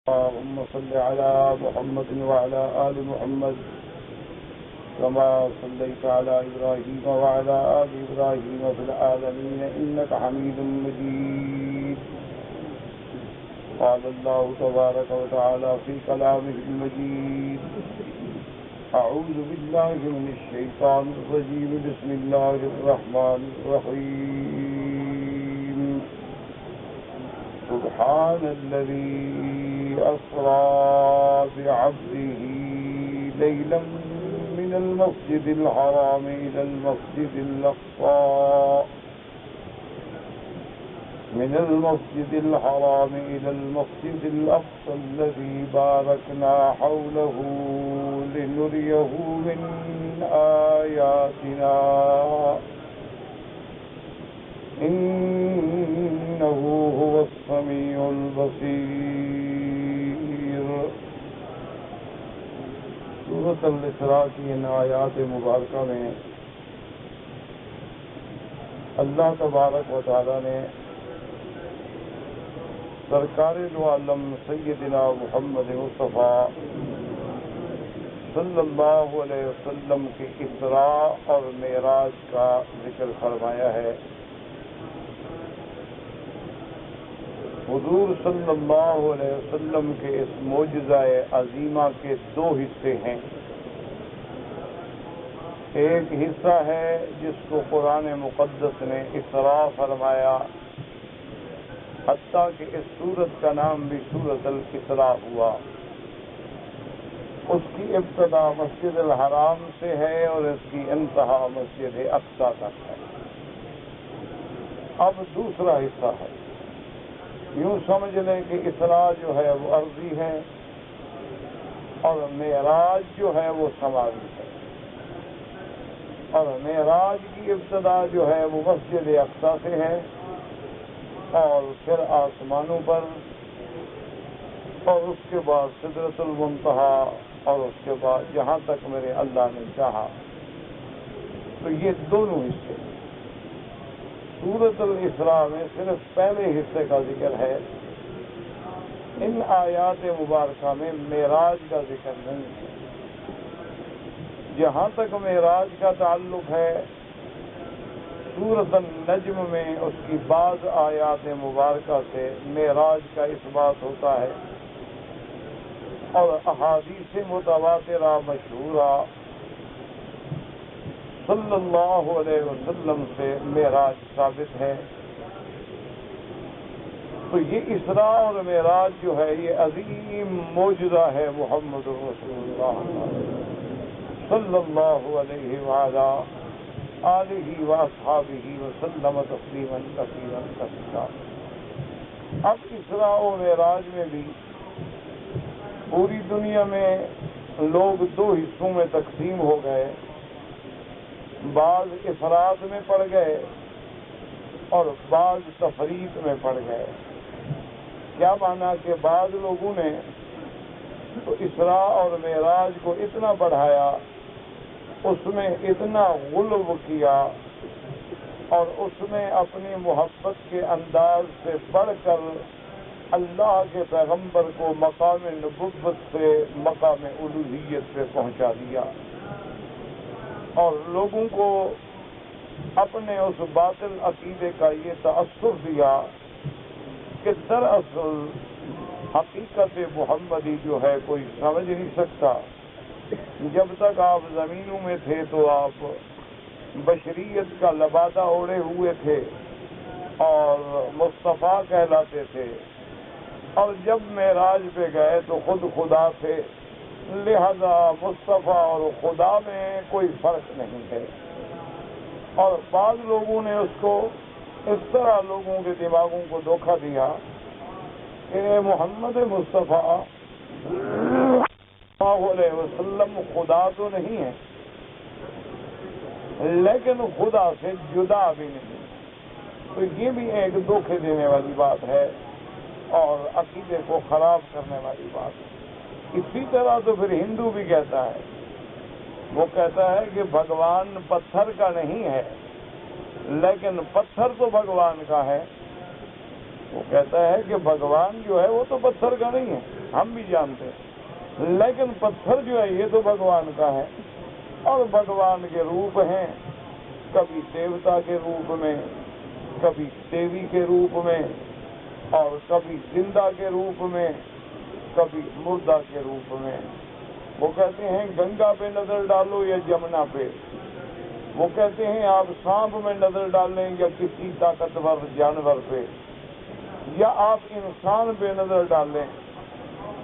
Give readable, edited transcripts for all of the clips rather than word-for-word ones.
اللهم صل على محمد وعلى آل محمد كما صليت على إبراهيم وعلى آل إبراهيم في العالمين إنك حميد مجيد. قال الله تبارك وتعالى في كلامه المجيد: أعوذ بالله من الشيطان الرجيم. بسم الله الرحمن الرحيم. سبحان الذي أسرى بعبده ليلا من المسجد الحرام إلى المسجد الأقصى الذي باركنا حوله لنريه من آياتنا إنه هو السميع البصير. سورۃ الاسراء کی ان آیات مبارکہ میں اللہ تبارک و تعالی نے سرکار دو عالم سیدنا محمد مصطفیٰ صلی اللہ علیہ وسلم کے اسراء اور معراج کا ذکر فرمایا ہے. حضور صلی اللہ علیہ وسلم کے اس معجزہ عظیمہ کے دو حصے ہیں. ایک حصہ ہے جس کو قرآن مقدس نے اسراء فرمایا، حتیٰ کہ اس سورت کا نام بھی سورۃ الاسراء ہوا. اس کی ابتدا مسجد الحرام سے ہے اور اس کی انتہا مسجد اقصیٰ تک ہے. اب دوسرا حصہ ہے. یوں سمجھ لیں کہ اسراء جو ہے وہ عرضی ہے اور معراج جو ہے وہ سماوی ہے. اور معراج کی ابتدا جو ہے وہ مسجد اقصیٰ سے ہے اور پھر آسمانوں پر، اور اس کے بعد سدرۃ المنتہا، اور اس کے بعد جہاں تک میرے اللہ نے چاہا. تو یہ دونوں حصے. سورۃ الاسراء میں صرف پہلے حصے کا ذکر ہے. ان آیات مبارکہ میں معراج کا ذکر نہیں ہے. جہاں تک معراج کا تعلق ہے، سورۃ النجم میں اس کی بعض آیات مبارکہ سے معراج کا اس بات ہوتا ہے، اور احادیث متواترہ مشہورہ صلی اللہ علیہ وسلم سے معراج ثابت ہے. تو یہ اسراء اور معراج جو ہے یہ عظیم معجزہ ہے محمد رسول اللہ صلی اللہ علیہ وآلہ آلہ واصحابہ وسلم تسلیما کثیرا کثیرا. اب اسراء و معراج میں بھی پوری دنیا میں لوگ دو حصوں میں تقسیم ہو گئے. بعض افراد میں پڑ گئے اور بعض تفریق میں پڑ گئے. کیا مانا کہ بعض لوگوں نے تو اسراء اور معراج کو اتنا بڑھایا، اس میں اتنا غلو کیا، اور اس میں اپنی محبت کے انداز سے بڑھ کر اللہ کے پیغمبر کو مقام نبوت سے مقام الوہیت پہ پہنچا دیا، اور لوگوں کو اپنے اس باطل عقیدے کا یہ تأثر دیا کہ دراصل حقیقت محمدی جو ہے کوئی سمجھ نہیں سکتا. جب تک آپ زمینوں میں تھے تو آپ بشریت کا لبادہ اوڑے ہوئے تھے اور مصطفیٰ کہلاتے تھے، اور جب معراج پہ گئے تو خود خدا تھے، لہذا مصطفیٰ اور خدا میں کوئی فرق نہیں ہے. اور بعض لوگوں نے اس کو اس طرح لوگوں کے دماغوں کو دھوکہ دیا کہ محمد مصطفیٰ صلی اللہ علیہ وسلم خدا تو نہیں ہے، لیکن خدا سے جدا بھی نہیں. تو یہ بھی ایک دھوکے دینے والی بات ہے اور عقیدے کو خراب کرنے والی بات ہے. اسی طرح تو پھر ہندو بھی کہتا ہے، وہ کہتا ہے کہ بھگوان پتھر کا نہیں ہے، لیکن پتھر تو بھگوان کا ہے. وہ کہتا ہے کہ بھگوان جو ہے وہ تو پتھر کا نہیں ہے، ہم بھی جانتے ہیں، لیکن پتھر جو ہے یہ تو بھگوان کا ہے، اور بھگوان کے روپ ہیں، کبھی دیوتا کے روپ میں، کبھی دیوی کے روپ میں، اور کبھی زندہ کے روپ میں، کبھی مردہ کے روپ میں۔ وہ کہتے ہیں گنگا پہ نظر ڈالو یا جمنا پہ، وہ کہتے ہیں آپ سانپ میں نظر ڈالیں یا کسی طاقتور جانور پہ، یا آپ انسان پہ نظر ڈالیں،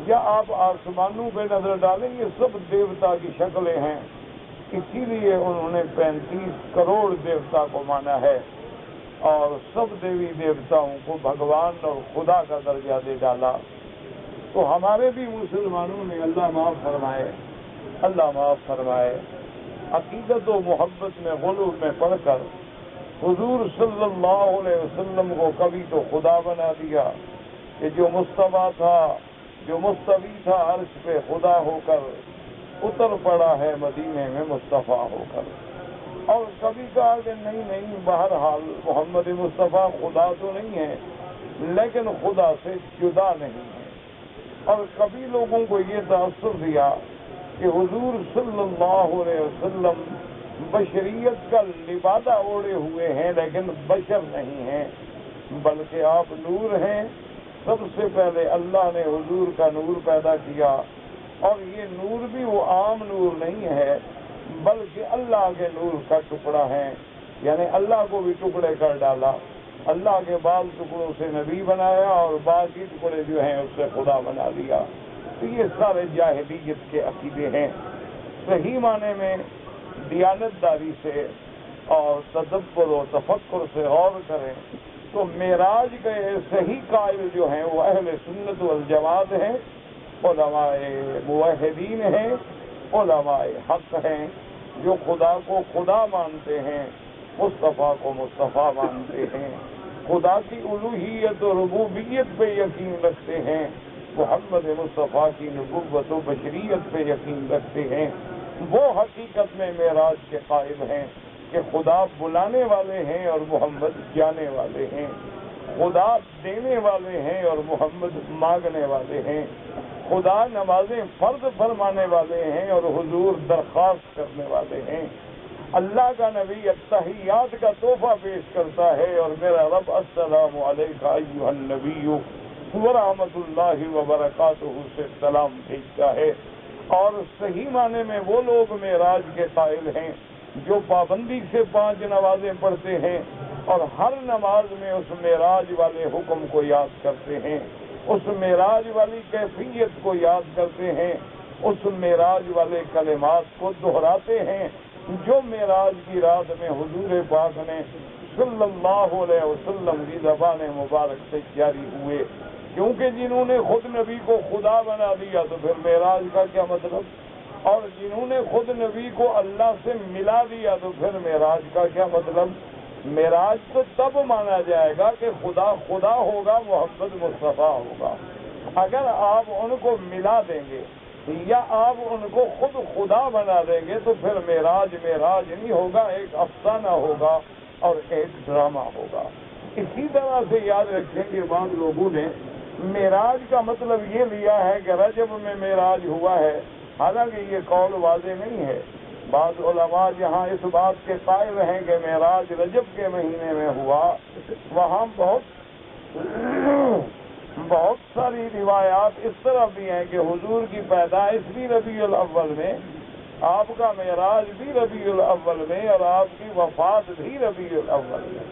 یا آپ آسمانوں پہ نظر ڈالیں، یہ سب دیوتا کی شکلیں ہیں۔ اسی لیے انہوں نے 35 کروڑ دیوتا کو مانا ہے، اور سب دیوی دیوتاؤں کو بھگوان اور خدا کا درجہ دے ڈالا۔ تو ہمارے بھی مسلمانوں نے، اللہ معاف فرمائے، اللہ معاف فرمائے، عقیدت و محبت میں غلو میں پڑھ کر حضور صلی اللہ علیہ وسلم کو کبھی تو خدا بنا دیا کہ جو مصطفیٰ تھا، جو مستوی تھا عرش پہ، خدا ہو کر اتر پڑا ہے مدینے میں مصطفیٰ ہو کر، اور کبھی کہا کہ نہیں بہرحال محمد مصطفیٰ خدا تو نہیں ہے لیکن خدا سے جدا نہیں ہے، اور کبھی لوگوں کو یہ تاثر دیا کہ حضور صلی اللہ علیہ وسلم بشریت کا لبادہ اوڑے ہوئے ہیں لیکن بشر نہیں ہیں، بلکہ آپ نور ہیں۔ سب سے پہلے اللہ نے حضور کا نور پیدا کیا، اور یہ نور بھی وہ عام نور نہیں ہے بلکہ اللہ کے نور کا ٹکڑا ہے، یعنی اللہ کو بھی ٹکڑے کر ڈالا، اللہ کے بعض ٹکڑوں سے نبی بنایا اور باقی ٹکڑے جو ہیں اس سے خدا بنا دیا۔ تو یہ سارے جاہلیت کے عقیدے ہیں۔ صحیح معنی میں دیانت داری سے اور تدبر و تفکر سے غور کریں تو معراج کے صحیح قائل جو ہیں وہ اہل سنت والجماعت ہیں، علماء موحدین ہیں، علماء حق ہیں، جو خدا کو خدا مانتے ہیں، مصطفیٰ کو مصطفیٰ مانتے ہیں، خدا کی الوہیت و ربوبیت پہ یقین رکھتے ہیں، محمد مصطفیٰ کی نبوت و بشریت پہ یقین رکھتے ہیں، وہ حقیقت میں معراج کے قائل ہیں کہ خدا بلانے والے ہیں اور محمد جانے والے ہیں، خدا دینے والے ہیں اور محمد مانگنے والے ہیں، خدا نمازیں فرض فرمانے والے ہیں اور حضور درخواست کرنے والے ہیں، اللہ کا نبی التحیات کا تحفہ پیش کرتا ہے اور میرا رب السلام علیکہ ایھا النبی ورحمۃ اللہ وبرکاتہ سے سلام بھیجتا ہے۔ اور صحیح معنی میں وہ لوگ معراج کے قائل ہیں جو پابندی سے 5 نمازیں پڑھتے ہیں اور ہر نماز میں اس معراج والے حکم کو یاد کرتے ہیں، اس معراج والی کیفیت کو یاد کرتے ہیں، اس معراج والے کلمات کو دہراتے ہیں جو معراج کی رات میں حضور پاک نے صلی اللہ علیہ وسلم کی زبان مبارک سے جاری ہوئے، کیونکہ جنہوں نے خود نبی کو خدا بنا دیا تو پھر معراج کا کیا مطلب، اور جنہوں نے خود نبی کو اللہ سے ملا دیا تو پھر معراج کا کیا مطلب۔ معراج تو تب مانا جائے گا کہ خدا خدا ہوگا، محمد مصطفیٰ ہوگا۔ اگر آپ ان کو ملا دیں گے یا آپ ان کو خود خدا بنا دیں گے تو پھر معراج نہیں ہوگا، ایک افسانہ ہوگا اور ایک ڈرامہ ہوگا۔ اسی طرح سے یاد رکھیں کہ بعض لوگوں نے معراج کا مطلب یہ لیا ہے کہ رجب میں معراج ہوا ہے، حالانکہ یہ قول واضح نہیں ہے۔ بعض علماء جہاں اس بات کے قائل ہیں کہ معراج رجب کے مہینے میں ہوا، وہاں بہت ساری روایات اس طرح بھی ہیں کہ حضور کی پیدائش بھی ربیع الاول میں، آپ کا معراج بھی ربیع الاول میں، اور آپ کی وفات بھی ربیع الاول میں،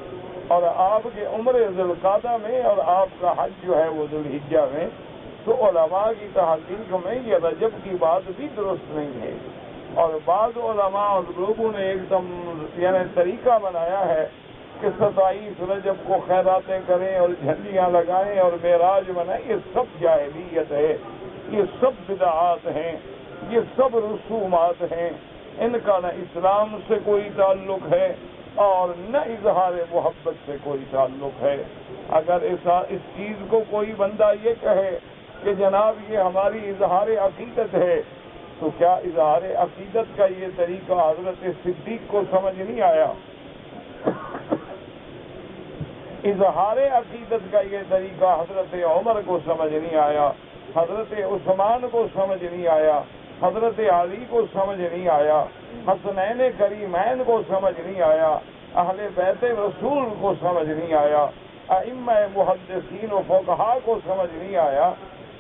اور آپ کے عمر ذوالقعدہ میں، اور آپ کا حج جو ہے وہ ذوالحجہ میں۔ تو علماء کی تحقیق میں یہ رجب کی بات بھی درست نہیں ہے، اور بعض علماء اور لوگوں نے ایک دم یعنی طریقہ بنایا ہے کہ 27 رجب کو خیراتیں کریں اور جھنڈیاں لگائیں اور معراج منائیں۔ یہ سب جاہلیت ہے، یہ سب بدعات ہیں، یہ سب رسومات ہیں، ان کا نہ اسلام سے کوئی تعلق ہے اور نہ اظہار محبت سے کوئی تعلق ہے۔ اگر اس چیز کو کوئی بندہ یہ کہے کہ جناب یہ ہماری اظہار عقیدت ہے، تو کیا اظہار عقیدت کا یہ طریقہ حضرت صدیق کو سمجھ نہیں آیا؟ اظہار عقیدت کا یہ طریقہ حضرت عمر کو سمجھ نہیں آیا؟ حضرت عثمان کو سمجھ نہیں آیا، حضرت علی کو سمجھ نہیں آیا، حسنین کریمین کو سمجھ نہیں آیا، اہل بیت رسول کو سمجھ نہیں آیا، ائمہ محدثین و فقہا کو سمجھ نہیں آیا،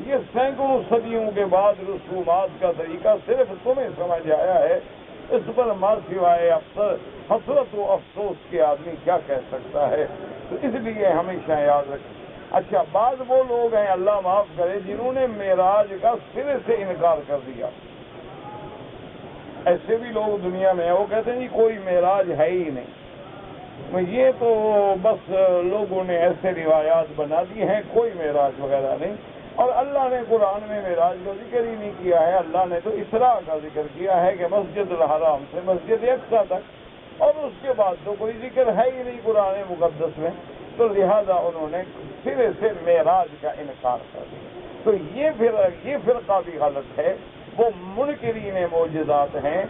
یہ سینکڑوں صدیوں کے بعد رسومات کا طریقہ صرف تمہیں سمجھ آیا ہے، اس پر ما سوائے حسرت و افسوس کے آدمی کیا کہہ سکتا ہے؟ تو اس لیے ہمیشہ یاد رکھیں۔ اچھا، بعض وہ لوگ ہیں، اللہ معاف کرے، جنہوں نے معراج کا سرے سے انکار کر دیا۔ ایسے بھی لوگ دنیا میں ہیں، وہ کہتے ہیں جی کوئی معراج ہے ہی نہیں، یہ تو بس لوگوں نے ایسے روایات بنا دی ہیں، کوئی معراج وغیرہ نہیں، اور اللہ نے قرآن میں معراج کا ذکر ہی نہیں کیا ہے، اللہ نے تو اسراء کا ذکر کیا ہے کہ مسجد الحرام سے مسجد اقصیٰ تک، اور اس کے بعد تو کوئی ذکر ہے ہی نہیں قرآن مقدس میں، تو لہذا انہوں نے سرے سے معراج کا انکار کر دیا۔ تو یہ فرقہ بھی غلط ہے، وہ منکرین معجزات ہیں،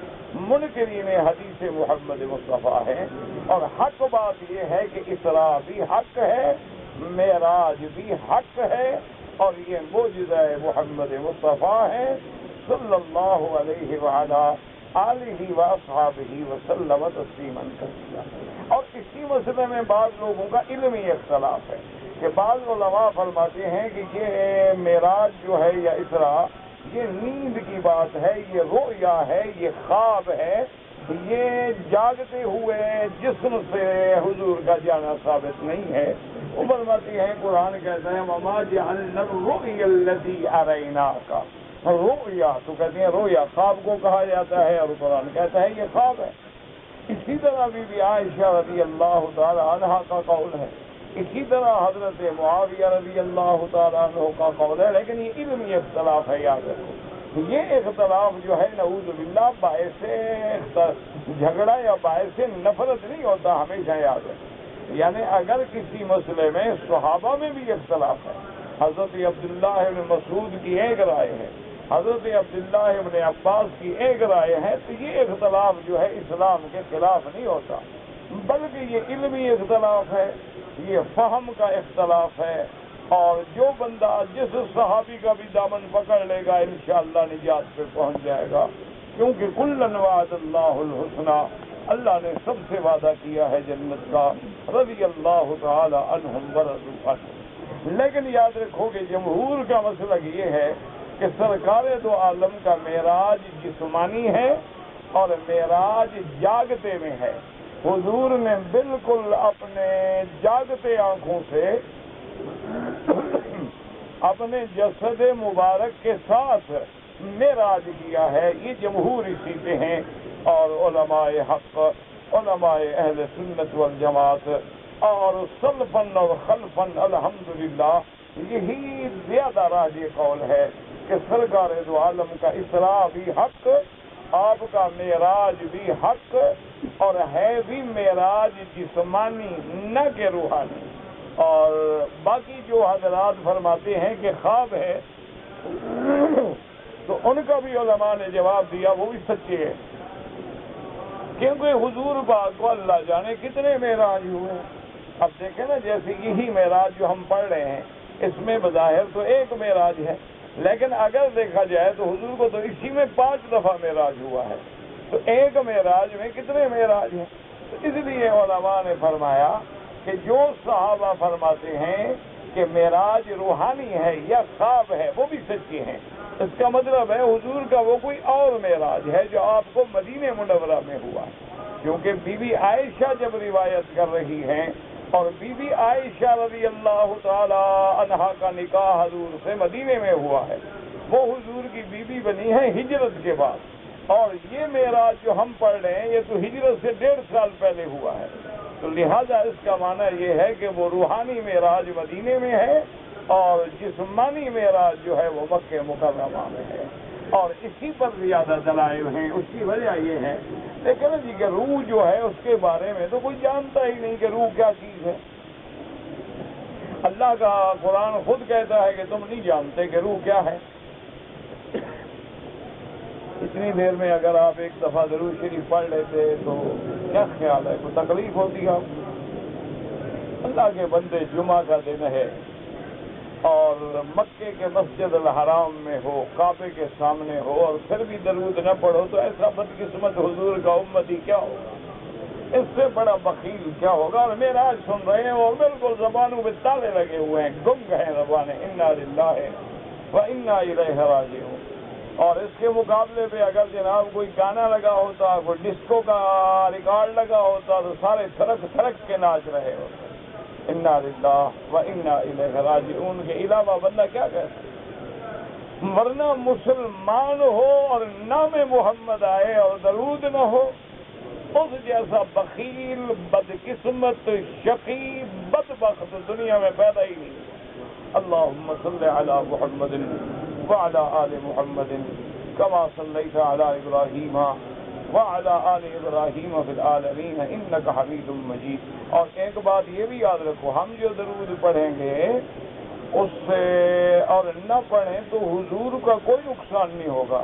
منکرین حدیث محمد مصطفیٰ ہیں، اور حق بات یہ ہے کہ اسراء بھی حق ہے، معراج بھی حق ہے، اور یہ معجزہ محمد مصطفیٰ ہے صلی اللہ علیہ وعلا آلہ واصحابہ وسلم تسلیما کثیرا۔ اور اسی مسئلے میں بعض لوگوں کا علمی اختلاف ہے کہ بعض علماء فرماتے ہیں کہ یہ معراج جو ہے یا اسراء، یہ نیند کی بات ہے، یہ رؤیا ہے، یہ خواب ہے، یہ جاگتے ہوئے جسم سے حضور کا جانا ثابت نہیں ہے۔ وہ فرماتی ہیں، قرآن کہتا ہے وَمَا جَعَلْنَا الرُّؤْيَا الَّتِي أَرَيْنَاكَ، رؤیا تو کہتے ہیں رویا خواب کو کہا جاتا ہے، اور قرآن کہتا ہے یہ خواب ہے۔ اسی طرح بی عائشہ رضی اللہ تعالی عنہ کا قول ہے، اسی طرح حضرت معاویہ رضی اللہ تعالیٰ عنہ کا قول ہے، لیکن یہ علمی اختلاف ہے، یاد رکھو۔ یہ اختلاف جو ہے نعوذ باللہ باعث جھگڑا یا باعث نفرت نہیں ہوتا، ہمیشہ یاد رکھو۔ یعنی اگر کسی مسئلے میں صحابہ میں بھی اختلاف ہے، حضرت عبداللہ ابن مسعود کی ایک رائے ہے، حضرت عبداللہ ابن عباس کی ایک رائے ہے، تو یہ اختلاف جو ہے اسلام کے خلاف نہیں ہوتا، بلکہ یہ علمی اختلاف ہے، یہ فہم کا اختلاف ہے، اور جو بندہ جس صحابی کا بھی دامن پکڑ لے گا انشاءاللہ نجات پہ پہنچ جائے گا، کیونکہ کلًا وعد اللہ الحسنی، اللہ نے سب سے وعدہ کیا ہے جنت کا، رضی اللہ تعالی عنہم ورضوا عنہ۔ لیکن یاد رکھو کہ جمہور کا مسلک یہ ہے کہ سرکار دو عالم کا معراج جسمانی ہے اور معراج جاگتے میں ہے۔ حضور نے بالکل اپنے جاگتے آنکھوں سے اپنے جسد مبارک کے ساتھ معراج کیا ہے، یہ جمہور اسی پہ ہیں، اور علماء حق، علماء اہل سنت والجماعت اور سلفاً اور خلفاً الحمدللہ یہی زیادہ راجح قول ہے کہ سرکار دو عالم کا اسراء بھی حق، آپ کا معراج بھی حق، اور ہے بھی معراج جسمانی نہ کہ روحانی۔ اور باقی جو حضرات فرماتے ہیں کہ خواب ہے، تو ان کا بھی علماء نے جواب دیا، وہ بھی سچے ہے، کیونکہ حضور پاک کو اللہ جانے کتنے معراج ہوئے ہیں۔ اب دیکھیں نا، جیسے یہی معراج جو ہم پڑھ رہے ہیں، اس میں بظاہر تو ایک معراج ہے، لیکن اگر دیکھا جائے تو حضور کو تو اسی میں 5 دفعہ معراج ہوا ہے، تو ایک معراج میں کتنے معراج ہیں؟ تو اس لیے علماء نے فرمایا کہ جو صحابہ فرماتے ہیں کہ معراج روحانی ہے یا خواب ہے، وہ بھی سچے ہیں۔ اس کا مطلب ہے حضور کا وہ کوئی اور معراج ہے جو آپ کو مدینہ منورہ میں ہوا ہے، کیونکہ بی بی عائشہ جب روایت کر رہی ہیں، اور بی بی عائشہ رضی اللہ تعالی عنہا کا نکاح حضور سے مدینے میں ہوا ہے، وہ حضور کی بیوی بنی ہے ہجرت کے بعد، اور یہ معراج جو ہم پڑھ رہے ہیں یہ تو ہجرت سے 1.5 سال پہلے ہوا ہے، تو لہذا اس کا معنی یہ ہے کہ وہ روحانی معراج مدینے میں ہے، اور جسمانی معراج جو ہے وہ مکہ مکرمہ میں ہے، اور اسی پر زیادہ دلائل ہیں۔ اس کی وجہ یہ ہے لیکن جی کہ روح جو ہے اس کے بارے میں تو کوئی جانتا ہی نہیں کہ روح کیا چیز ہے۔ اللہ کا قرآن خود کہتا ہے کہ تم نہیں جانتے کہ روح کیا ہے۔ اتنی دیر میں اگر آپ ایک دفعہ درود شریف پڑھ لیتے تو کیا خیال ہے، کوئی تکلیف ہوتی ہے آپ؟ اللہ کے بندے، جمعہ کا دن ہے، اور مکے کے مسجد الحرام میں ہو، کعبے کے سامنے ہو، اور پھر بھی درود نہ پڑھو تو ایسا بدقسمت حضور کا امتی کیا ہوگا؟ اس سے بڑا بخیل کیا ہوگا؟ اور میرا آج سن رہے ہیں اور بالکل زبانوں پہ تالے لگے ہوئے ہیں، گنگ ہیں زبانیں، انا للہ و انا الیہ راجعون۔ اور اس کے مقابلے پہ اگر جناب کوئی گانا لگا ہوتا، کوئی ڈسکو کا ریکارڈ لگا ہوتا تو سارے تھرک تھرک کے ناچ رہے ہوتے۔ انا للہ و انا الیہ راجعون کے علاوہ بندہ کیا کہتا؟ ورنہ مسلمان ہو اور نام محمد آئے اور درود نہ ہو، اس جیسا بخیل، بدقسمت، شقی، بدبخت دنیا میں پیدا ہی نہیں۔ اللہم صلی علی محمد وعلی آل محمد کما صلیت علی ابراہیم وعلی آل ابراہیم فی العالمین انک حمید مجید۔ اور ایک بات یہ بھی یاد رکھو، ہم جو درود پڑھیں گے اس سے اور نہ پڑھیں تو حضور کا کوئی نقصان نہیں ہوگا،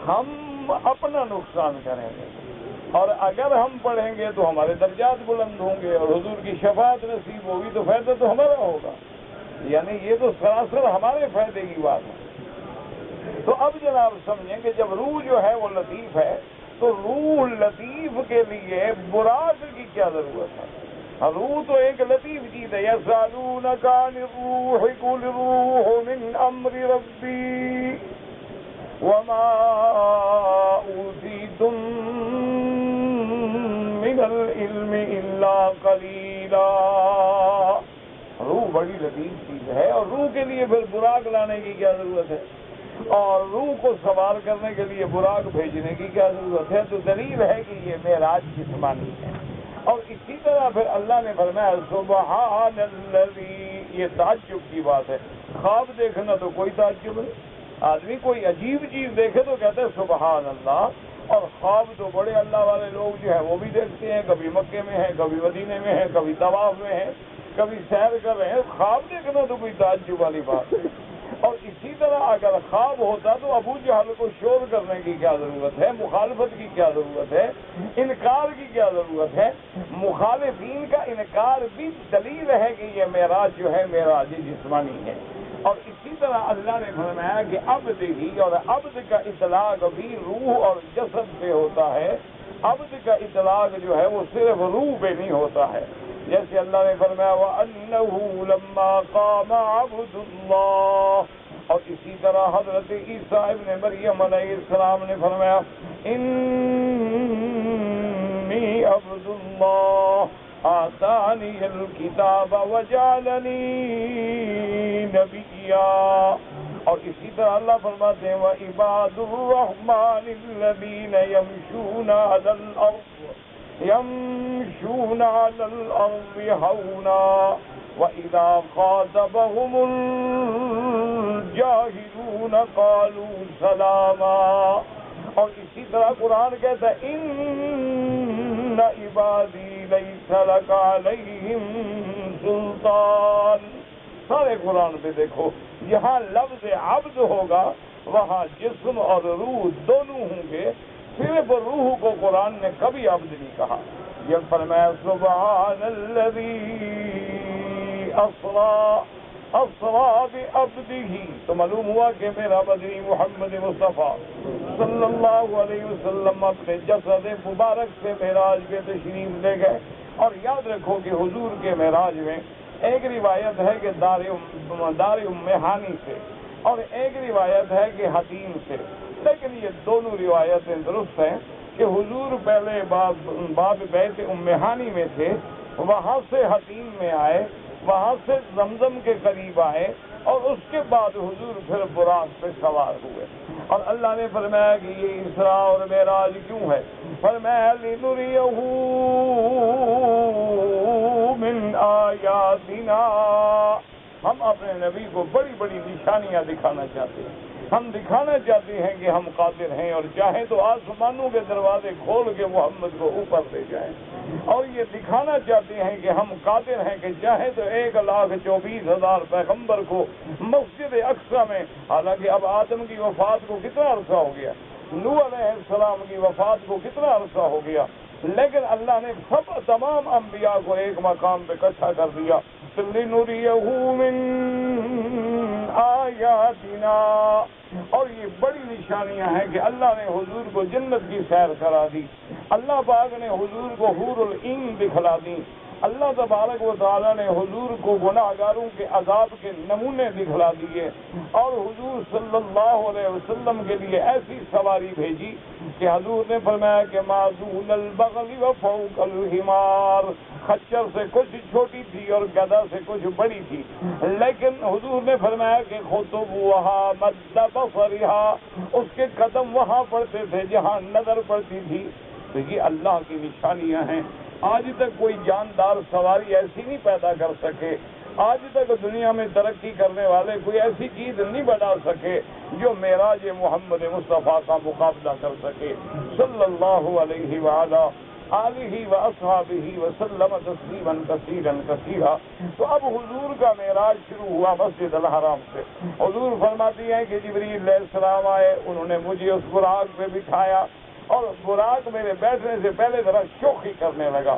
ہم اپنا نقصان کریں گے، اور اگر ہم پڑھیں گے تو ہمارے درجات بلند ہوں گے اور حضور کی شفاعت نصیب ہوگی تو فائدہ تو ہمارا ہوگا، یعنی یہ تو سراسر ہمارے فائدے کی بات ہے۔ تو اب جناب سمجھیں کہ جب روح جو ہے وہ لطیف ہے تو روح لطیف کے لیے براق کی کیا ضرورت ہے؟ روح تو ایک لطیف چیز ہے۔ یسألونک عن الروح قل الروح من امر ربی وما اوتیتم من العلم الا قلیلا۔ روح بڑی لطیف چیز ہے، اور روح کے لیے پھر براق لانے کی کیا ضرورت ہے؟ اور روح کو سوار کرنے کے لیے براق بھیجنے کی کیا ضرورت ہے؟ تو دلیل ہے کہ یہ معراج جسمانی ہے۔ اور اسی طرح پھر اللہ نے فرمایا سبحان الذی، یہ تعجب کی بات ہے۔ خواب دیکھنا تو کوئی تعجب نہیں، آدمی کوئی عجیب چیز دیکھے تو کہتے ہیں سبحان اللہ، اور خواب تو بڑے اللہ والے لوگ جو ہیں وہ بھی دیکھتے ہیں، کبھی مکے میں ہیں، کبھی مدینے میں ہیں، کبھی طواف میں ہیں، کبھی سیر کر رہے ہیں۔ خواب دیکھنا تو کوئی تعجب والی بات ہے۔ اور اسی طرح اگر خواب ہوتا تو ابو جہل کو شور کرنے کی کیا ضرورت ہے؟ مخالفت کی کیا ضرورت ہے؟ انکار کی کیا ضرورت ہے؟ مخالفین کا انکار بھی دلیل ہے کہ یہ معراج جو ہے معراج جسمانی ہے۔ اور اسی طرح اللہ نے فرمایا کہ عبد ہی، اور عبد کا اطلاق بھی روح اور جسد پہ ہوتا ہے، عبد کا اطلاق جو ہے وہ صرف روح پہ نہیں ہوتا ہے۔ جیسے اللہ نے فرمایا وَأَنَّهُ لَمَّا قَامَ عَبْدُ اللَّهِ، اور اسی طرح حضرت عیسیٰ ابن مریم علیہ السلام نے فرمایا اِنِّی عَبْدُ اللَّهِ آتَانِیَ الْکِتَابَ وَجَعَلَنِی نَبِیًّا۔ اور اسی طرح اللہ فرماتے ہیں وَعِبَادُ الرَّحْمَنِ الَّذِينَ يَمْشُونَ عَلَى الْأَرْضِ هَوْنًا وَإِذَا خَاطَبَهُمُ الْجَاهِلُونَ قَالُوا سَلَامًا۔ اور اسی طرح قرآن کہتا ہے إِنَّ عِبَادِي لَيْسَ لَكَ عَلَيْهِمْ سُلْطَانٌ۔ سارے قرآن پہ دیکھو، جہاں لفظ عبد ہوگا وہاں جسم اور روح دونوں ہوں گے، صرف روح کو قرآن نے کبھی عبد نہیں کہا۔ یہ فرمایا سبحان الذی اسرا بعبدہ، تو معلوم ہوا کہ میرا بدری محمد مصطفیٰ صلی اللہ علیہ وسلم اپنے جسد مبارک سے معراج کے تشریف لے گئے۔ اور یاد رکھو کہ حضور کے معراج میں ایک روایت ہے کہ دار ام ہانی سے، اور ایک روایت ہے کہ حتیم سے، لیکن یہ دونوں روایتیں درست ہیں کہ حضور پہلے باب بیت ام ہانی میں تھے، وہاں سے حتیم میں آئے، وہاں سے زمزم کے قریب آئے، اور اس کے بعد حضور پھر براق پہ سوار ہوئے۔ اور اللہ نے فرمایا کہ یہ اسراء اور معراج کیوں ہے؟ فرمایا لِنُرِيَهُ مِنْ آیاتنا، ہم اپنے نبی کو بڑی بڑی نشانیاں دکھانا چاہتے ہیں، ہم دکھانا چاہتے ہیں کہ ہم قادر ہیں، اور چاہیں تو آسمانوں کے دروازے کھول کے محمد کو اوپر لے جائیں، اور یہ دکھانا چاہتے ہیں کہ ہم قادر ہیں کہ چاہیں تو 1,24,000 پیغمبر کو مسجد اقصی میں، حالانکہ اب آدم کی وفات کو کتنا عرصہ ہو گیا، نوح علیہ السلام کی وفات کو کتنا عرصہ ہو گیا، لیکن اللہ نے تمام انبیاء کو ایک مقام پہ اکٹھا کر دیا، لنریہ من آیاتنا، اور یہ بڑی نشانیاں ہیں کہ اللہ نے حضور کو جنت کی سیر کرا دی، اللہ پاک نے حضور کو حور العین دکھلا دی، اللہ تبارک و تعالیٰ نے حضور کو گناہ گاروں کے عذاب کے نمونے دکھلا دیے، اور حضور صلی اللہ علیہ وسلم کے لیے ایسی سواری بھیجی کہ حضور نے فرمایا کہ ما دون البغل و فوق الحمار، خچر سے کچھ چھوٹی تھی اور گدھا سے کچھ بڑی تھی، لیکن حضور نے فرمایا کہ خطوبها مد بصرها، اس کے قدم وہاں پڑتے تھے جہاں نظر پڑتی تھی۔ تو یہ اللہ کی نشانیاں ہیں۔ آج تک کوئی جاندار سواری ایسی نہیں پیدا کر سکے، آج تک دنیا میں ترقی کرنے والے کوئی ایسی چیز نہیں بنا سکے جو معراج محمد مصطفیٰ کا مقابلہ کر سکے، صلی اللہ علیہ وآلہ آلہ واصحابہ وسلم تسلیما کثیرا کثیرا۔ تو اب حضور کا معراج شروع ہوا مسجد الحرام سے۔ حضور فرماتی ہیں کہ جبریل علیہ السلام آئے، انہوں نے مجھے اس براق پہ بٹھایا، اور براق میرے بیٹھنے سے پہلے ذرا شوخی کرنے لگا،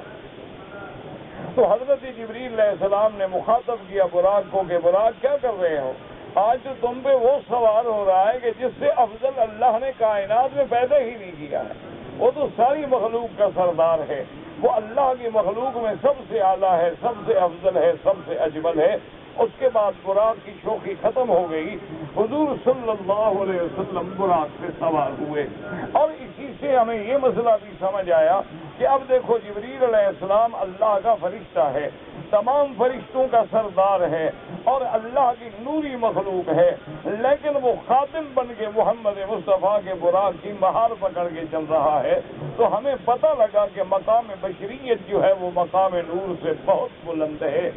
تو حضرت جبریل علیہ السلام نے مخاطب کیا براق کو کہ براق کیا کر رہے ہو؟ آج تو تم پہ وہ سوار ہو رہا ہے کہ جس سے افضل اللہ نے کائنات میں پیدا ہی نہیں کیا ہے، وہ تو ساری مخلوق کا سردار ہے، وہ اللہ کی مخلوق میں سب سے اعلیٰ ہے، سب سے افضل ہے، سب سے اجمل ہے۔ اس کے بعد براق کی شوخی ختم ہو گئی، حضور صلی اللہ علیہ وسلم براق پہ سوار ہوئے، اور اسی سے ہمیں یہ مسئلہ بھی سمجھ آیا کہ اب دیکھو جبریل علیہ السلام اللہ کا فرشتہ ہے، تمام فرشتوں کا سردار ہے اور اللہ کی نوری مخلوق ہے، لیکن وہ خادم بن کے محمد مصطفیٰ کے براق کی مہار پکڑ کے چل رہا ہے، تو ہمیں پتہ لگا کہ مقام بشریت جو ہے وہ مقام نور سے بہت بلند ہے،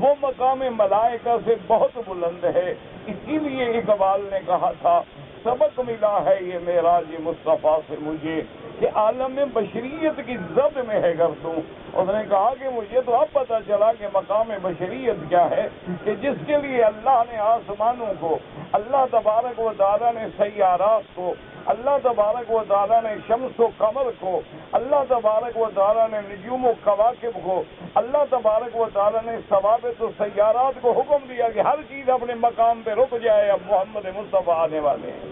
وہ مقام ملائکہ سے بہت بلند ہے۔ اسی لیے اقبال نے کہا تھا سبق ملا ہے یہ معراج مصطفیٰ سے مجھے کہ عالم بشریت کی زد میں ہے گر تم۔ اس نے کہا کہ مجھے تو اب پتہ چلا کہ مقام بشریت کیا ہے، کہ جس کے لیے اللہ نے آسمانوں کو، اللہ تبارک و تعالیٰ نے سیارات کو، اللہ تبارک و تعالیٰ نے شمس و قمر کو، اللہ تبارک و تعالیٰ نے نجوم و کواکب کو، اللہ تبارک و تعالیٰ نے ثوابت و سیارات کو حکم دیا کہ ہر چیز اپنے مقام پہ رک جائے، اب محمد مصطفیٰ آنے والے ہیں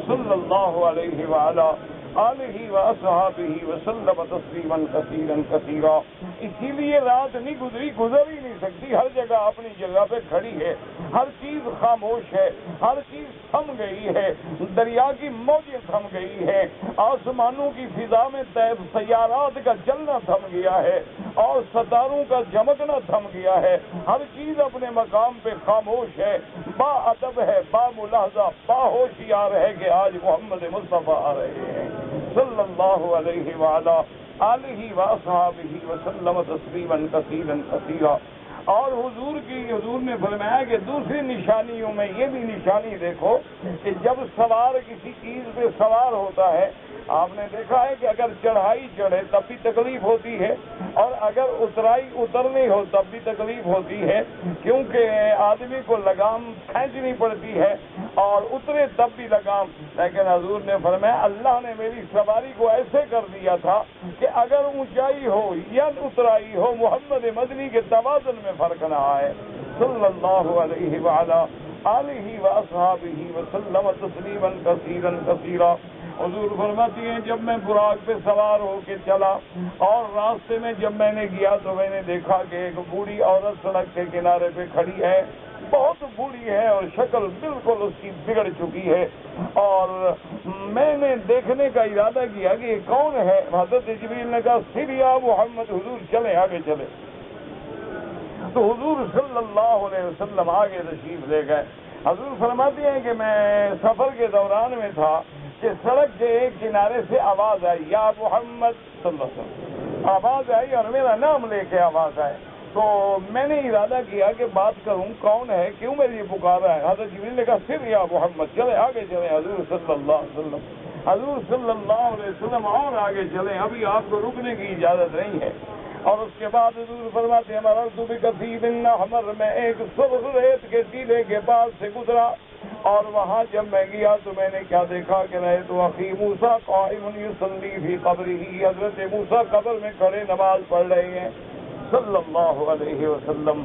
صلی اللہ علیہ وآلہ آلہ واصحابہ وسلم تسلیما کثیرا کثیرا۔ اسی لیے رات نہیں گزری، گزر ہی نہیں سکتی، ہر جگہ اپنی جگہ پہ کھڑی ہے، ہر چیز خاموش ہے، ہر چیز تھم گئی ہے، دریا کی موجیں تھم گئی ہے، آسمانوں کی فضا میں سیارات کا چلنا تھم گیا ہے، اور ستاروں کا چمکنا تھم گیا ہے، ہر چیز اپنے مقام پہ خاموش ہے، با ادب ہے، با ملاحظہ، با ہوشیار ہے کہ آج محمد مصطفیٰ آ رہے ہیں صلی اللہ علیہ وآلہ آلہ واصحابہ وسلم تسلیما کثیرا کثیرا۔ اور حضور نے فرمایا کہ دوسری نشانیوں میں یہ بھی نشانی دیکھو کہ جب سوار کسی چیز پہ سوار ہوتا ہے، آپ نے دیکھا ہے کہ اگر چڑھائی چڑھے تب بھی تکلیف ہوتی ہے، اور اگر اترنی ہو تب بھی تکلیف ہوتی ہے، کیونکہ آدمی کو لگام کھینچنی پڑتی ہے اور اترے تب بھی لگام۔ لیکن حضور نے فرمایا اللہ نے میری سواری کو ایسے کر دیا تھا کہ اگر اونچائی ہو یا اترائی ہو، محمد مدنی کے توازن میں فرق نہ آئے صلی اللہ علیہ وآلہ آلہ واصحابہ وسلم تسلیما کثیرا کثیرا۔ حضور فرماتی ہیں جب میں براق پہ سوار ہو کے چلا اور راستے میں جب میں نے گیا تو میں نے دیکھا کہ ایک بوڑھی عورت سڑک کے کنارے پہ کھڑی ہے، بہت بوڑھی ہے اور شکل بالکل اس کی بگڑ چکی ہے، اور میں نے دیکھنے کا ارادہ کیا کہ یہ کون ہے۔ حضرت جبریل نے کہا سر یا محمد، حضور چلیں آگے چلے، تو حضور صلی اللہ علیہ وسلم آگے تشریف لے گئے۔ حضور فرماتے ہیں کہ میں سفر کے دوران میں تھا کہ سڑک کے ایک کنارے سے آواز آئی یا محمد صلی اللہ علیہ وسلم، آواز آئی اور میرا نام لے کے آواز آئے، تو میں نے ارادہ کیا کہ بات کروں کون ہے، کیوں میرے لیے پکارا ہے۔ حضرت جبریل نے کہا سر یا محمد، چلے آگے چلیں حضور صلی اللہ علیہ وسلم۔ حضور صلی اللہ علیہ وسلم اور آگے چلیں، ابھی آپ کو رکنے کی اجازت نہیں ہے۔ اور اس کے بعد حضور فرماتے ہیں مررت بکثیب احمر، میں ایک سرخ ریت کے ٹیلے کے پاس سے گزرا، اور وہاں جب میں گیا تو میں نے کیا دیکھا کہ رہے تو اخی موسیٰ قائم یصلی فی قبرہ، حضرت موسیٰ قبر میں کھڑے نماز پڑھ رہے ہیں صلی اللہ علیہ وسلم۔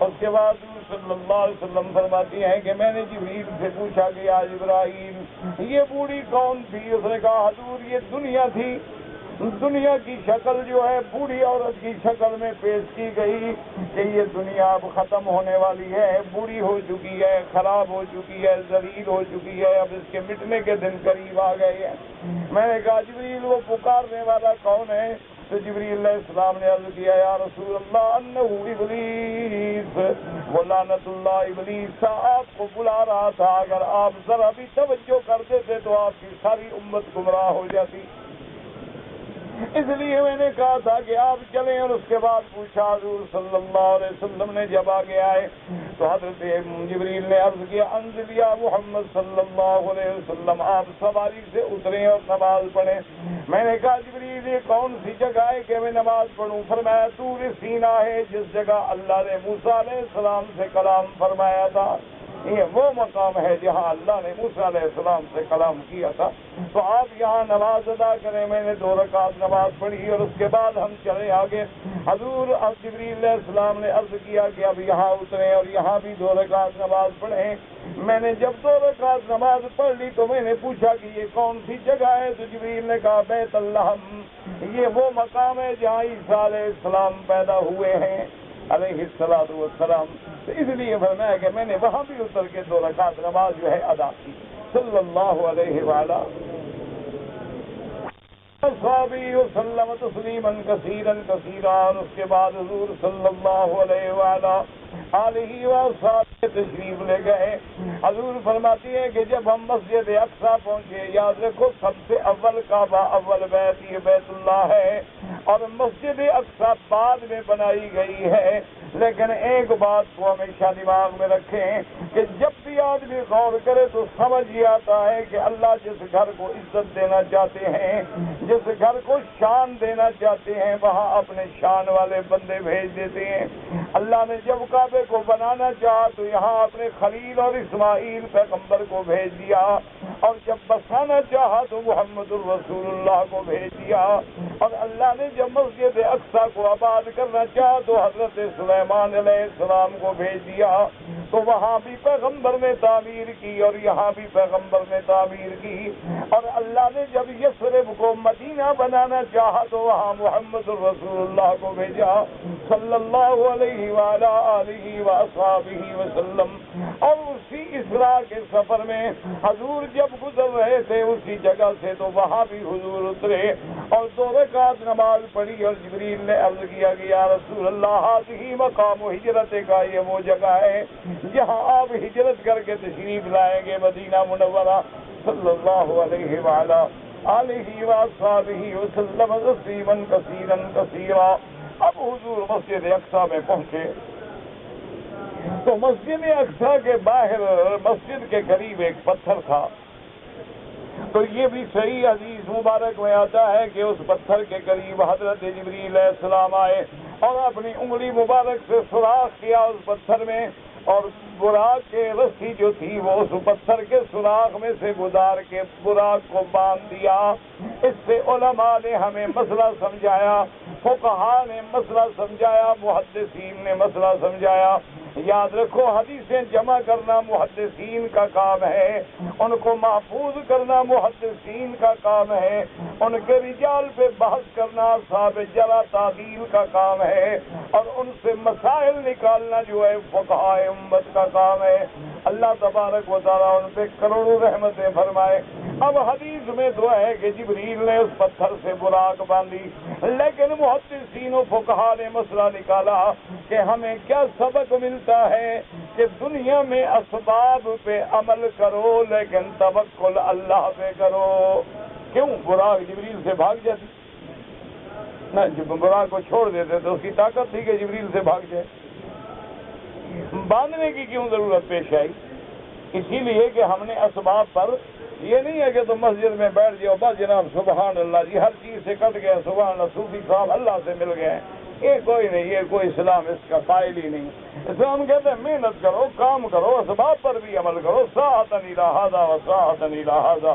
اس کے بعد صلی اللہ علیہ وسلم فرماتی ہیں کہ میں نے جبریل سے پوچھا کہ یا جبرائیل یہ بوڑھی کون تھی؟ اس نے کہا حضور یہ دنیا تھی، دنیا کی شکل جو ہے بوڑھی عورت کی شکل میں پیش کی گئی کہ یہ دنیا اب ختم ہونے والی ہے، بوڑھی ہو چکی ہے، خراب ہو چکی ہے، ذلیل ہو چکی ہے، اب اس کے مٹنے کے دن قریب آ گئے ہیں۔ میں نے کہا جبریل وہ پکارنے والا کون ہے؟ تو جبریل علیہ السلام نے عرض کیا یا رسول اللہ انہ ابلیس، وہ لعنت اللہ ابلیس آپ کو بلا رہا تھا، اگر آپ ذرا بھی توجہ کرتے تھے تو آپ کی ساری امت گمراہ ہو جاتی، اس لیے میں نے کہا تھا کہ آپ چلیں۔ اور اس کے بعد پوچھا حضور صلی اللہ علیہ وسلم نے جب آگے آئے تو حضرت جبریل نے عرض کیا انزل یا محمد صلی اللہ علیہ وسلم، آپ سواری سے اتریں اور نماز پڑھیں۔ میں نے کہا جبریل یہ کون سی جگہ ہے کہ میں نماز پڑھوں؟ فرمایا طور سینا ہے، جس جگہ اللہ نے موسیٰ علیہ السلام سے کلام فرمایا تھا، یہ وہ مقام ہے جہاں اللہ نے موسیٰ علیہ السلام سے کلام کیا تھا، تو آپ یہاں نماز ادا کریں۔ میں نے 2 رکعت نماز پڑھی اور اس کے بعد ہم چلے آگے۔ حضور جبریل علیہ السلام نے عرض کیا کہ اب یہاں اتریں اور یہاں بھی 2 رکعت نماز پڑھیں۔ میں نے جب 2 رکعت نماز پڑھ لی تو میں نے پوچھا کہ یہ کون سی جگہ ہے؟ تو جبریل نے کہا بیت اللحم، یہ وہ مقام ہے جہاں عیسیٰ علیہ السلام پیدا ہوئے ہیں علیہ السلام۔ تو اس لیے فرمایا کہ میں نے وہاں بھی اتر کے 2 رکعت نماز جو ہے ادا کی۔ صلی اللہ علیہ وآلہ وسلم تسلیما کثیرا کثیرا۔ اس کے بعد حضور صلی اللہ علیہ وآلہ آلہ وصحبہ تشریف لے گئے۔ حضور فرماتی ہے کہ جب ہم مسجد اقصیٰ پہنچے، یاد رکھو سب سے اول کعبہ اول بیت یہ بیت اللہ ہے، اور مسجد اقصیٰ بعد میں بنائی گئی ہے، لیکن ایک بات کو ہمیشہ دماغ میں رکھیں کہ جب بھی آدمی غور کرے تو سمجھ یہ آتا ہے کہ اللہ جس گھر کو عزت دینا چاہتے ہیں، جس گھر کو شان دینا چاہتے ہیں، وہاں اپنے شان والے بندے بھیج دیتے ہیں۔ اللہ نے جب کعبے کو بنانا چاہا تو یہاں اپنے خلیل اور اسماعیل پیغمبر کو بھیج دیا، اور جب بسانا چاہا تو محمد الرسول اللہ کو بھیج دیا، اور اللہ نے جب مسجد اقصیٰ کو آباد کرنا چاہا تو حضرت سلیمان علیہ السلام کو بھیج دیا، تو وہاں بھی پیغمبر نے تعمیر کی اور یہاں بھی پیغمبر نے تعمیر کی، اور اللہ نے جب یثرب کو مدینہ بنانا چاہا تو وہاں محمد الرسول اللہ کو بھیجا صلی اللہ علیہ وآلہ آلہ وصحبہ وسلم۔ اور اسی اسراء کے سفر میں حضور جب گزر رہے تھے اسی جگہ سے تو وہاں بھی حضور اترے اور 2 رکعت نماز پڑھی، اور جبریل نے عرض کیا کہ یا رسول اللہ ہذہ مقام ہجرت کا، یہ وہ جگہ ہے جہاں آپ ہجرت کر کے تشریف لائیں گے مدینہ منورہ۔ صلی اللہ علیہ وآلہ آلہ وصحبہ وسلم تسلیما کثیرا کثیرا۔ اب حضور مسجد اقصیٰ میں پہنچے تو مسجد اقصیٰ کے باہر مسجد کے قریب ایک پتھر تھا، تو یہ بھی صحیح حدیث مبارک میں آتا ہے کہ اس پتھر کے قریب حضرت جبریل علیہ السلام آئے اور اپنی انگلی مبارک سے سوراخ کیا اس پتھر میں، اور براق کے رسی جو تھی وہ اس پتھر کے سوراخ میں سے گزار کے براق کو باندھ دیا۔ اس سے علماء نے ہمیں مسئلہ سمجھایا، فقہاء نے مسئلہ سمجھایا، محدثین نے مسئلہ سمجھایا۔ یاد رکھو حدیثیں جمع کرنا محدثین کا کام ہے، ان کو محفوظ کرنا محدثین کا کام ہے، ان کے رجال پہ بحث کرنا اصحاب جرح تعدیل کا کام ہے، اور ان سے مسائل نکالنا جو ہے فقہاء امت کا کام ہے۔ اللہ تبارک و تعالیٰ ان پہ کروڑوں رحمتیں فرمائے۔ اب حدیث میں تو ہے کہ جبریل نے اس پتھر سے براق باندھی، لیکن محدثین و فقہاء نے مسئلہ نکالا کہ ہمیں کیا سبق ملتا ہے کہ دنیا میں اسباب پہ عمل کرو لیکن توکل اللہ پہ کرو۔ کیوں؟ براق جبریل سے بھاگ جاتی نہ، جب براق کو چھوڑ دیتے تو اس کی طاقت تھی کہ جبریل سے بھاگ جائے، باندھنے کی کیوں ضرورت پیش آئی؟ اسی لیے کہ ہم نے اسباب پر، یہ نہیں ہے کہ تم مسجد میں بیٹھ جاؤ بس جناب سبحان اللہ جی ہر چیز سے کٹ گئے، سبحان اللہ صوفی صاحب اللہ سے مل گئے، یہ کوئی نہیں، یہ کوئی اسلام اس کا قائل ہی نہیں۔ اسلام کہتے ہیں محنت کرو، کام کرو، اسباب پر بھی عمل کرو، ساعتن الی ھذا و ساعتن الی ھذا۔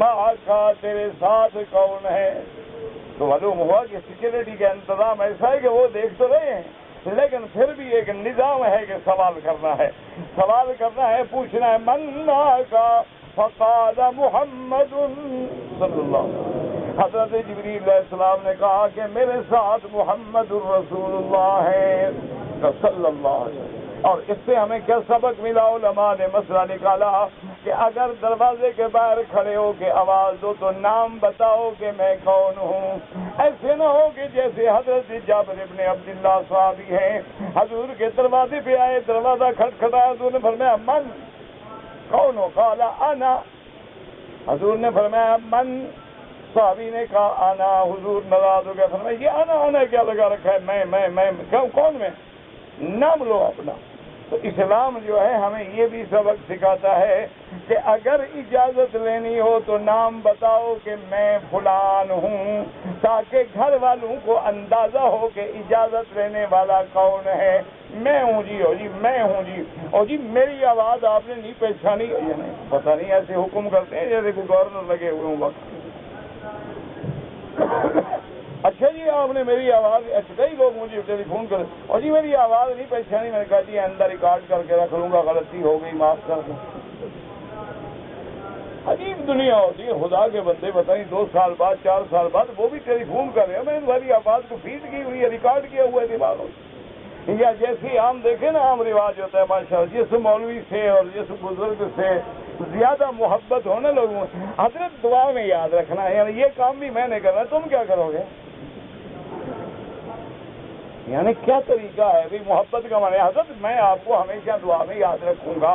معاکا تیرے ساتھ کون ہے؟ تو معلوم ہوا کہ سیکورٹی کا انتظام ایسا ہے کہ وہ دیکھ تو رہے ہیں لیکن پھر بھی ایک نظام ہے کہ سوال کرنا ہے، سوال کرنا ہے، پوچھنا ہے من معاکا فقال محمد صلی اللہ علیہ وسلم۔ حضرت جبریل علیہ السلام نے کہا کہ میرے ساتھ محمد الرسول اللہ ہے صلی اللہ علیہ وسلم۔ اور اس سے ہمیں کیا سبق ملا؟ علماء نے مسئلہ نکالا کہ اگر دروازے کے باہر کھڑے ہو کے آواز دو تو نام بتاؤ کہ میں کون ہوں، ایسے نہ ہو کہ جیسے حضرت جابر ابن عبداللہ صحابی ہیں، حضور کے دروازے پہ آئے، دروازہ کھٹکھٹایا، حضور نے فرمایا من، کون ہو؟ قال انا، حضور نے فرمایا من، صحابی نے کہا انا، حضور ناراض ہو گیا، فرمایا یہ انا کیا لگا رکھا ہے، میں کون میں؟ نام لو اپنا۔ تو اسلام جو ہے ہمیں یہ بھی سبق سکھاتا ہے کہ اگر اجازت لینی ہو تو نام بتاؤ کہ میں فلان ہوں، تاکہ گھر والوں کو اندازہ ہو کہ اجازت لینے والا کون ہے۔ میں ہوں جی، اور جی میں ہوں جی، اور جی میری آواز آپ نے نہیں پہچانی، یہ نہیں پتہ نہیں، ایسے حکم کرتے ہیں جیسے کوئی گورنر لگے ہوئے ہوں وقت۔ اچھا جی آپ نے میری آواز، اچھا کئی لوگ مجھے ٹیلی فون کرے اور جی میری آواز نہیں پہچانی، میں نے کہا جی اندر ریکارڈ کر کے رکھ لوں گا، غلطی ہو گئی معاف کر دیں۔ عجیب دنیا ہوتی ہے، خدا کے بندے بتائیں 2 سال بعد 4 سال بعد وہ بھی ٹیلی فون کر رہے ہیں، میں نے تمہاری آواز کو فیڈ کی ہوئی ہے، ریکارڈ کیا ہوا ہے دماغوں سے۔ یا جیسی عام دیکھیں نا عام رواج ہوتا ہے ماشاءاللہ، جس مولوی سے اور جس بزرگ سے زیادہ محبت ہو نا لوگوں، حضرت دعا میں یاد رکھنا ہے، یعنی یہ کام بھی میں نے کرنا، تم کیا کرو گے؟ یعنی کیا طریقہ ہے بھی محبت کا معنی؟ حضرت میں آپ کو ہمیشہ دعا میں یاد رکھوں گا،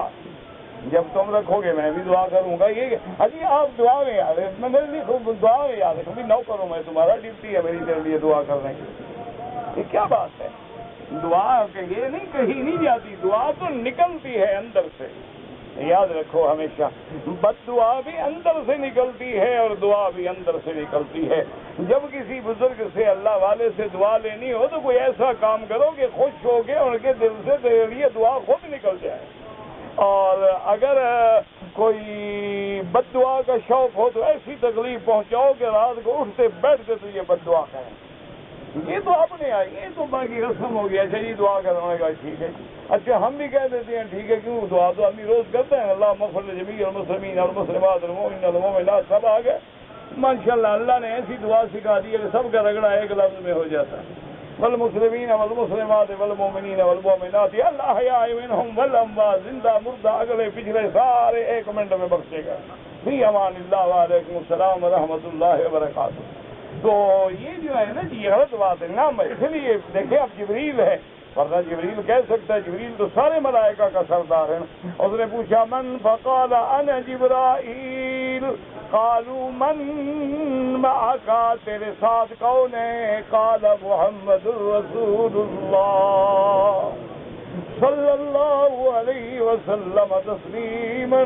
جب تم رکھو گے میں بھی دعا کروں گا۔ یہ اجی آپ دعا میں یاد رکھ، میں میرے لیے دعا میں یاد رکھوں، نو کروں، میں تمہارا ڈیوٹی ہے میری میرے لیے دعا کرنے کی۔ یہ کیا بات ہے؟ دعا کہ یہ نہیں کہیں نہیں جاتی، دعا تو نکلتی ہے اندر سے، یاد رکھو ہمیشہ، بد دعا بھی اندر سے نکلتی ہے اور دعا بھی اندر سے نکلتی ہے۔ جب کسی بزرگ سے اللہ والے سے دعا لینی ہو تو کوئی ایسا کام کرو کہ خوش ہو کے ان کے دل سے تیرے لیے دعا خود نکل جائے، اور اگر کوئی بد دعا کا شوق ہو تو ایسی تکلیف پہنچاؤ کہ رات کو اٹھتے بیٹھتے تو یہ بد دعا کریں۔ یہ تو اپنے آئی، یہ تو باقی رسم ہو گیا، اچھا جی دعا کرنے کا ٹھیک ہے، اچھا ہم بھی کہہ دیتے ہیں ٹھیک ہے، کیوں دعا تو آدمی روز کرتے ہیں، اللہ مغفر لجمیع المسلمین والمسلمات والمؤمنین والمؤمنات، سب آ گئے ماشاءاللہ۔ اللہ نے ایسی دعا سکھا دی ہے کہ سب کا رگڑا ایک لفظ میں ہو جاتا ہے، والمسلمین والمسلمات والمؤمنین والمؤمنات الاحیاء منہم والاموات، زندہ مردہ اگلے پچھلے سارے 1 منٹ میں بخشے گا۔ فی امان اللہ، وعلیکم السلام ورحمۃ اللہ وبرکاتہ۔ تو یہ جو ہے نا یہ غلط بات ہے نا، اس لیے دیکھیں اب جبریل ہے، ورنہ جبریل کہہ سکتا ہے، جبریل تو سارے ملائکہ کا سردار ہے۔ اس نے پوچھا من، فقال انا جبرائیل، قالوا من معک، تیرے ساتھ کون ہے؟ قال محمد الرسول اللہ صلی اللہ علیہ وسلم تسلیما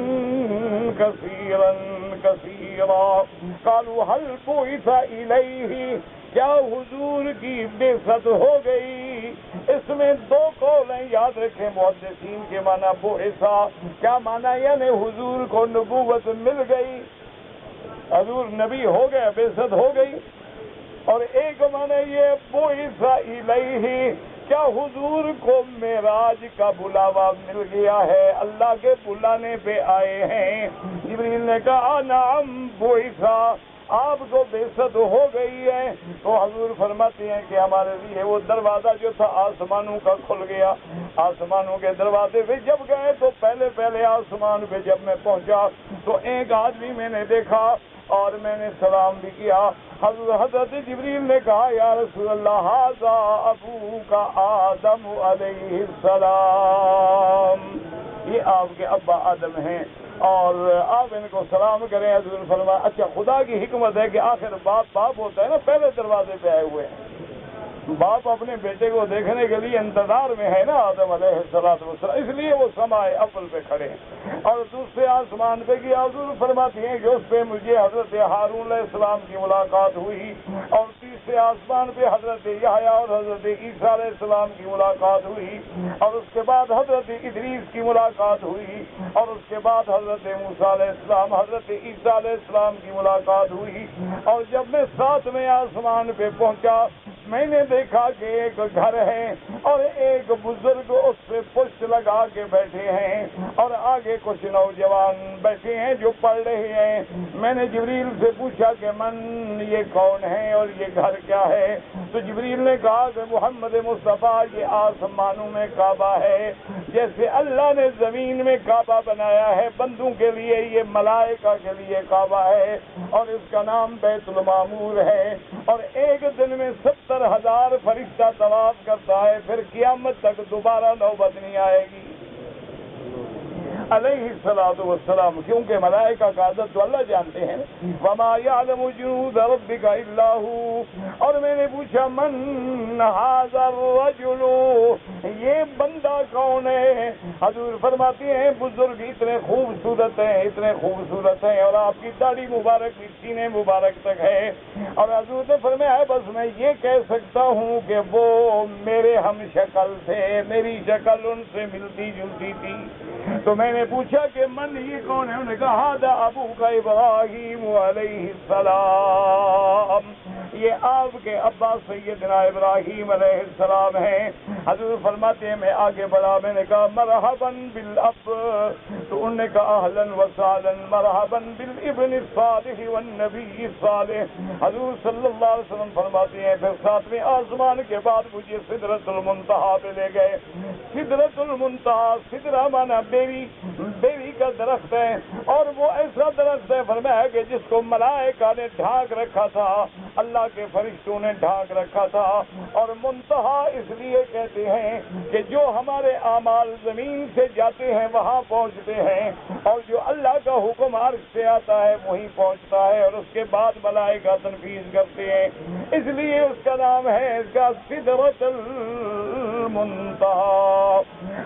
کثیرا کثیرا۔ قالوا هل بعث الیہ، کیا حضور کی بعثت ہو گئی؟ اس میں 2 قول ہیں، یاد رکھیں محدثین کے معنی بعثا کیا معنی، یعنی حضور کو نبوت مل گئی، حضور نبی ہو گئے، بعثت ہو گئی، اور ایک معنی یہ بعث الیہ، کیا حضور کو معراج کا بلاوا مل گیا ہے، اللہ کے بلانے پہ آئے ہیں۔ جبریل نے کہا نعم بعثا، آپ کو بعثت ہو گئی ہے۔ تو حضور فرماتے ہیں کہ ہمارے لیے وہ دروازہ جو تھا آسمانوں کا کھل گیا، آسمانوں کے دروازے پہ جب گئے تو پہلے آسمان پہ جب میں پہنچا تو ایک آدمی میں نے دیکھا اور میں نے سلام بھی کیا۔ حضرت جبریل نے کہا یا رسول اللہ ھذا ابوک آدم علیہ السلام، یہ آپ کے ابا آدم ہیں اور آپ ان کو سلام کریں۔ حضور فرمایا اچھا خدا کی حکمت ہے کہ آخر باپ ہوتا ہے نا، پہلے دروازے پہ آئے ہوئے ہیں، باپ اپنے بیٹے کو دیکھنے کے لیے انتظار میں ہے نا آدم علیہ السلام، اس لیے وہ سمائے اول پہ کھڑے ہیں اور دوسرے آسمان پہ گیا۔ حضور فرماتی ہیں کہ اس پہ مجھے حضرت ہارون علیہ السلام کی ملاقات ہوئی، اور تیسرے آسمان پہ حضرت یحییٰ اور حضرت عیسیٰ علیہ السلام کی ملاقات ہوئی، اور اس کے بعد حضرت ادریس کی ملاقات ہوئی، اور اس کے بعد حضرت موسیٰ علیہ السلام حضرت عیسیٰ علیہ السلام کی ملاقات ہوئی۔ اور جب میں 7ویں آسمان پہ پہنچا، میں نے دیکھا کہ ایک گھر ہے اور ایک بزرگ اس پہ پشت لگا کے بیٹھے ہیں، اور آگے کچھ نوجوان بیٹھے ہیں جو پڑھ رہے ہیں۔ میں نے جبریل سے پوچھا کہ من، یہ کون ہے اور یہ گھر کیا ہے؟ تو جبریل نے کہا کہ محمد مصطفیٰ، یہ آسمانوں میں کعبہ ہے، جیسے اللہ نے زمین میں کعبہ بنایا ہے بندوں کے لیے، یہ ملائکہ کے لیے کعبہ ہے، اور اس کا نام بیت المعمور ہے، اور ایک دن میں 70,000 فرشتہ طواف کرتا ہے، پھر قیامت تک دوبارہ نوبت نہیں آئے گی علیہ الصلوۃ والسلام، کیونکہ ملائکہ کا عدد تو اللہ جانتے ہیں۔ وما یعلم جنود ربک الا هو۔ اور میں نے پوچھا من ھذا الرجل، یہ بندہ کون ہے؟ حضور فرماتی ہیں بزرگ اتنے خوبصورت ہیں، اتنے خوبصورت ہیں، اور آپ کی داڑھی مبارک بھی سینے مبارک تک ہے، اور حضور نے فرمایا بس میں یہ کہہ سکتا ہوں کہ وہ میرے ہم شکل تھے، میری شکل ان سے ملتی جلتی تھی۔ تو میں نے پوچھا کہ من، یہ کون ہے؟ انہوں نے کہا ھذا ابوک ابراہیم علیہ السلام، یہ آپ کے ابا سیدنا ابراہیم علیہ السلام ہیں۔ حضور فرماتے ہیں میں آگے بڑھا، میں نے کہا مرحبا بالاب، تو انہوں نے کہا اہلا وسہلا مرحبا بالابن الصالح والنبی الصالح۔ حضور صلی اللہ علیہ وسلم فرماتے ہیں پھر 7ویں آسمان کے بعد مجھے سدرۃ المنتہا پہ لے گئے۔ سدرۃ المنتہا، سدرہ مانا بیری کا درخت ہے، اور وہ ایسا درخت ہے فرمایا کہ جس کو ملائکہ نے ڈھانک رکھا تھا، اللہ کے فرشتوں نے ڈھانک رکھا تھا۔ اور منتہا اس لیے کہتے ہیں کہ جو ہمارے اعمال زمین سے جاتے ہیں وہاں پہنچتے ہیں، اور جو اللہ کا حکم عرش سے آتا ہے وہیں پہنچتا ہے، اور اس کے بعد ملائکہ تنفیذ کرتے ہیں، اس لیے اس کا نام ہے اس کا سدرۃ المنتہا۔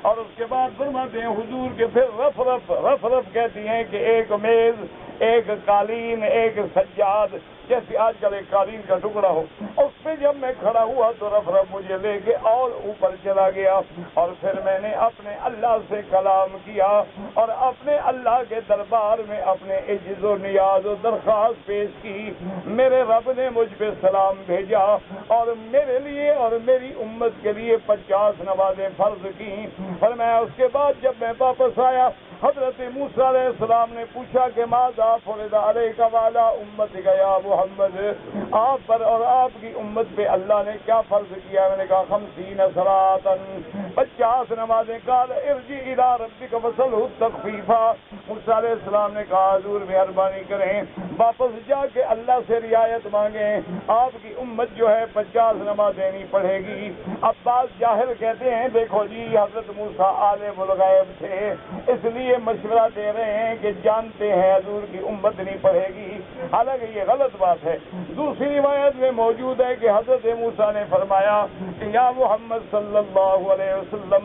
اور اس کے بعد فرماتے ہیں حضور کے پھر رف کہتی ہیں کہ ایک میز، ایک قالین، ایک سجاد، جیسے آج کل ایک قالین کا ٹکڑا ہو، اس پہ جب میں کھڑا ہوا تو رف مجھے لے کے اور اوپر چلا گیا، اور پھر میں نے اپنے اللہ سے کلام کیا، اور اپنے اللہ کے دربار میں اپنے عجز و نیاز و درخواست پیش کی۔ میرے رب نے مجھ پہ سلام بھیجا، اور میرے لیے اور میری امت کے لیے 50 نمازیں فرض کی۔ فرمایا اس کے بعد جب میں واپس آیا، حضرت موسیٰ علیہ السلام نے پوچھا کہ ماذا فرض علیک وعلی امتک یا محمد، آپ پر اور آپ کی امت پہ اللہ نے کیا فرض کیا؟ میں نے کہا 50 صلاۃ، 50 نمازیں۔ قال ارجع الی ربک فاسألہ تخفیفا۔ موسیٰ علیہ السلام نے کہا حضور مہربانی کریں، واپس جا کے اللہ سے رعایت مانگیں، آپ کی امت جو ہے 50 نمازیں نہیں پڑھے گی۔ عباس جاہل کہتے ہیں دیکھو جی حضرت موسیٰ عالم الغیب تھے، اس لیے مشورہ دے رہے ہیں کہ جانتے ہیں حضور کی امت نہیں پڑھے گی، حالانکہ یہ غلط بات ہے۔ دوسری روایت میں موجود ہے کہ حضرت موسیٰ نے فرمایا کہ یا محمد صلی اللہ علیہ وسلم،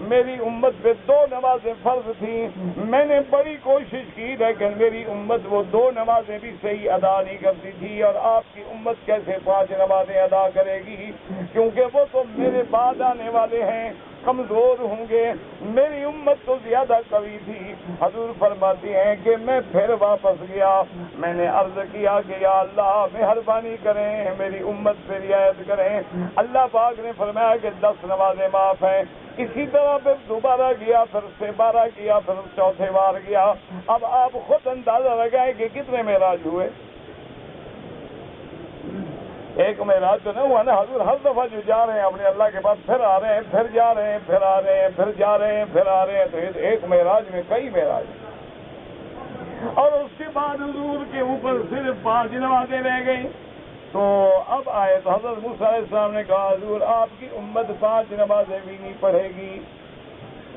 میری امت پہ 2 نمازیں فرض تھیں، میں نے بڑی کوشش کی لیکن میری امت وہ 2 نمازیں بھی صحیح ادا نہیں کرتی تھی، اور آپ کی امت کیسے 5 نمازیں ادا کرے گی؟ کیونکہ وہ تو میرے بعد آنے والے ہیں، کمزور ہوں گے، میری امت تو زیادہ قوی تھی۔ حضور فرماتی ہیں کہ میں پھر واپس گیا، میں نے عرض کیا کہ یا اللہ مہربانی کریں میری امت پہ رعایت کریں۔ اللہ پاک نے فرمایا کہ 10 نمازیں معاف ہیں۔ اسی طرح پھر دوبارہ گیا، پھر سے 12 کیا، پھر چوتھے بار گیا۔ اب آپ خود اندازہ لگائیں کہ کتنے معراج ہوئے؟ ایک معراج تو نہ ہوا نا، حضور ہر دفعہ جو جا رہے ہیں اپنے اللہ کے پاس، پھر آ رہے ہیں، پھر جا رہے ہیں، پھر آ رہے ہیں، پھر جا رہے ہیں، پھر آ رہے ہیں، تو ایک معراج میں کئی معراج۔ اور اس کے بعد حضور کے اوپر صرف 5 نمازیں رہ گئی۔ تو اب آئے تو حضرت موسیٰ علیہ السلام نے کہا حضور آپ کی امت 5 نمازیں بھی نہیں پڑھے گی۔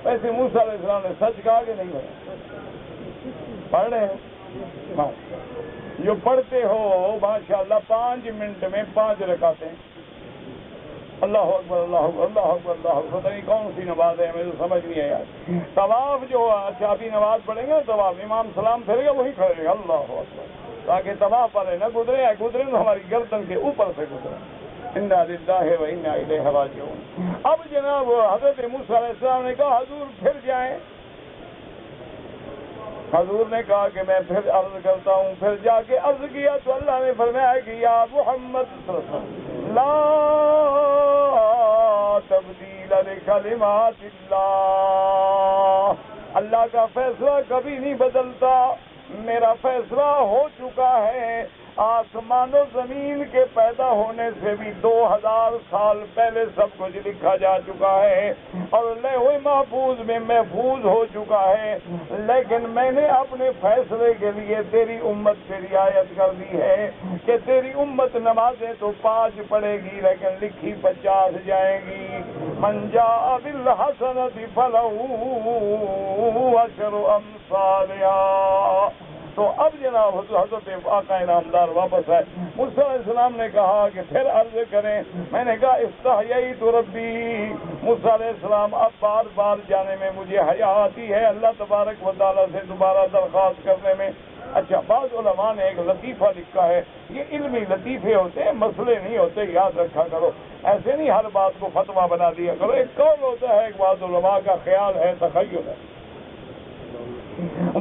ویسے موسیٰ علیہ السلام نے سچ کہا کہ نہیں پڑھ رہے ہیں؟ ہاں، جو پڑھتے ہو ماشاءاللہ 5 منٹ میں 5 رکعتیں، اللہ اکبر اللہ اکبر اللہ اکبر اللہ اکبر. پتہ نہیں کون سی نماز ہے, ہمیں تو سمجھ نہیں ہے یار. طواف جو اچھا ابھی نماز پڑھیں گے طواف امام سلام پھر گا وہی کھڑے گا اللہ اکبر, تاکہ طواف والے نہ گزرے, گزرے تو ہماری گردن کے اوپر سے گزرے. انا للہ و انا الیہ راجعون. اب جناب حضرت موسیٰ علیہ السلام نے کہا حضور پھر جائیں. حضور نے کہا کہ میں پھر عرض کرتا ہوں. پھر جا کے عرض کیا تو اللہ نے فرمایا کہ یا محمد صلی اللہ علیہ وسلم لا تبدیل لکلمات اللہ. اللہ کا فیصلہ کبھی نہیں بدلتا. میرا فیصلہ ہو چکا ہے. آسمان و زمین کے پیدا ہونے سے بھی 2000 سال پہلے سب کچھ لکھا جا چکا ہے اور لوح محفوظ میں محفوظ ہو چکا ہے. لیکن میں نے اپنے فیصلے کے لیے تیری امت سے رعایت کر دی ہے کہ تیری امت نمازیں تو 5 پڑھے گی لیکن لکھی 50 جائیں گی. من جاء بالحسنۃ فلہ عشر امثالها. تو اب جناب حضرت آقا انعامدار واپس آئے. موسیٰ علیہ السلام نے کہا کہ پھر عرض کریں. میں نے کہا استحییت ربی. موسیٰ علیہ السلام اب بار بار جانے میں مجھے حیا آتی ہے اللہ تبارک و تعالیٰ سے دوبارہ درخواست کرنے میں. اچھا بعض علماء نے ایک لطیفہ لکھا ہے. یہ علمی لطیفے ہوتے ہیں, مسئلے نہیں ہوتے, یاد رکھا کرو. ایسے نہیں ہر بات کو فتویٰ بنا دیا کرو. ایک قول ہوتا ہے, ایک بعض علماء کا خیال ہے, تخیل ہے.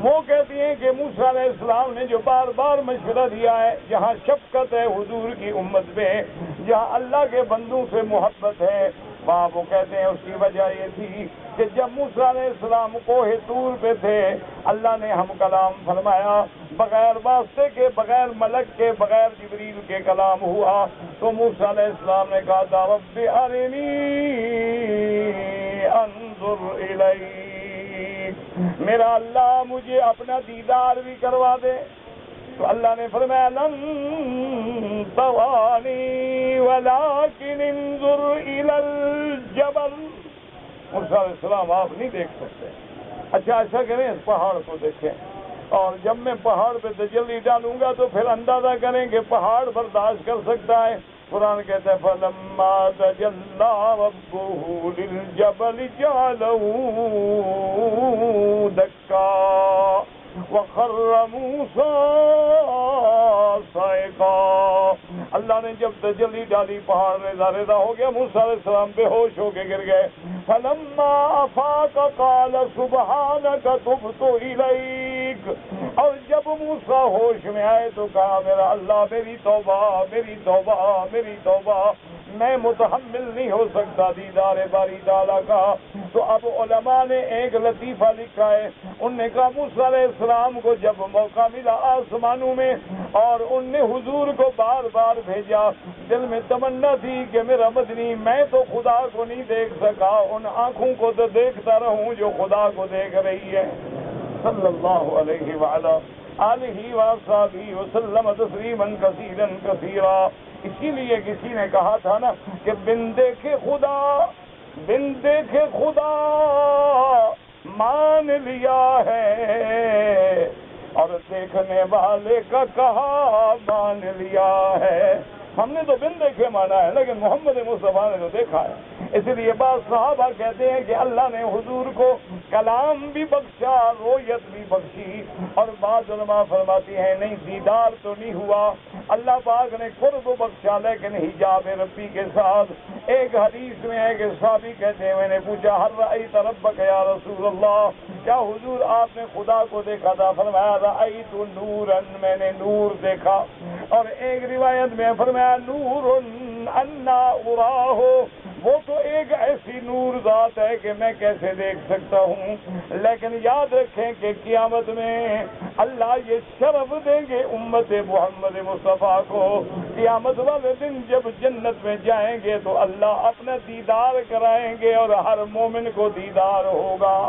وہ کہتی ہیں کہ موسیٰ علیہ السلام نے جو بار بار مشورہ دیا ہے, جہاں شفقت ہے حضور کی امت پہ, جہاں اللہ کے بندوں سے محبت ہے, وہاں وہ کہتے ہیں اس کی وجہ یہ تھی کہ جب موسیٰ علیہ السلام کوہ طور پہ تھے اللہ نے ہم کلام فرمایا, بغیر واسطے کے, بغیر ملک کے, بغیر جبریل کے کلام ہوا. تو موسیٰ علیہ السلام نے کہا رب ارنی انظر الیک. میرا اللہ مجھے اپنا دیدار بھی کروا دے. تو اللہ نے فرمایا لن ترانی ولکن انظر الی الجبل. موسیٰ علیہ السلام آپ نہیں دیکھ سکتے. اچھا ایسا کریں اس پہاڑ کو دیکھیں, اور جب میں پہاڑ پہ تجلی ڈالوں گا تو پھر اندازہ کریں کہ پہاڑ برداشت کر سکتا ہے. قرآن کہتا ہے فَلَمَّا تَجَلَّىٰ رَبُّهُ لِلْجَبَلِ جَعَلَهُ دَكًّا وَخَرَّ مُوسَىٰ صَعِقًا. اللہ نے جب تجلی ڈالی پہاڑ ریزہ ریزہ ہو گیا. موسیٰ علیہ السلام بے ہوش ہو کے گر گئے. فَلَمَّا أَفَاقَ قَالَ سُبْحَانَكَ تُبْتُ إِلَيْكَ. اور جب موسیٰ ہوش میں آئے تو کہا میرا اللہ میری توبہ میری توبہ میری توبہ, میں متحمل نہیں ہو سکتا دیدار باری تعالیٰ کا. تو اب علماء نے ایک لطیفہ لکھا ہے. ان نے کہا موسیٰ علیہ السلام کو جب موقع ملا آسمانوں میں اور ان نے حضور کو بار بار بھیجا, دل میں تمنا تھی کہ میرا مدنی میں تو خدا کو نہیں دیکھ سکا, ان آنکھوں کو تو دیکھتا رہوں جو خدا کو دیکھ رہی ہے. صلی اللہ علیہ وعلا آلہ وصحبہ وسلم تسلیما کثیرا کثیرا. اسی لیے کسی نے کہا تھا نا کہ بن دیکھے خدا مان لیا ہے اور دیکھنے والے کا کہا مان لیا ہے. ہم نے تو بن دیکھے مانا ہے لیکن محمد مصطفیٰ نے تو دیکھا ہے. اس لیے بعض صحابہ کہتے ہیں کہ اللہ نے حضور کو کلام بھی بخشا, رویت بھی بخشی, اور بعض علماء فرماتی ہیں نہیں دیدار تو نہیں ہوا, اللہ پاک نے قرب بخشا لیکن حجاب ربی کے ساتھ. ایک حدیث میں ہے کہ صحابی کہتے ہیں میں نے پوچھا ہر رأیت ربک یا رسول اللہ, کیا حضور آپ نے خدا کو دیکھا تھا؟ فرمایا رأیت نورا, میں نے نور دیکھا. اور ایک روایت میں فرمایا نور انا اراہ, وہ تو ایک ایسی نور ذات ہے کہ میں کیسے دیکھ سکتا ہوں. لیکن یاد رکھیں کہ قیامت میں اللہ یہ شرف دیں گے امت محمد مصطفیٰ کو. قیامت والے دن جب جنت میں جائیں گے تو اللہ اپنا دیدار کرائیں گے اور ہر مومن کو دیدار ہوگا.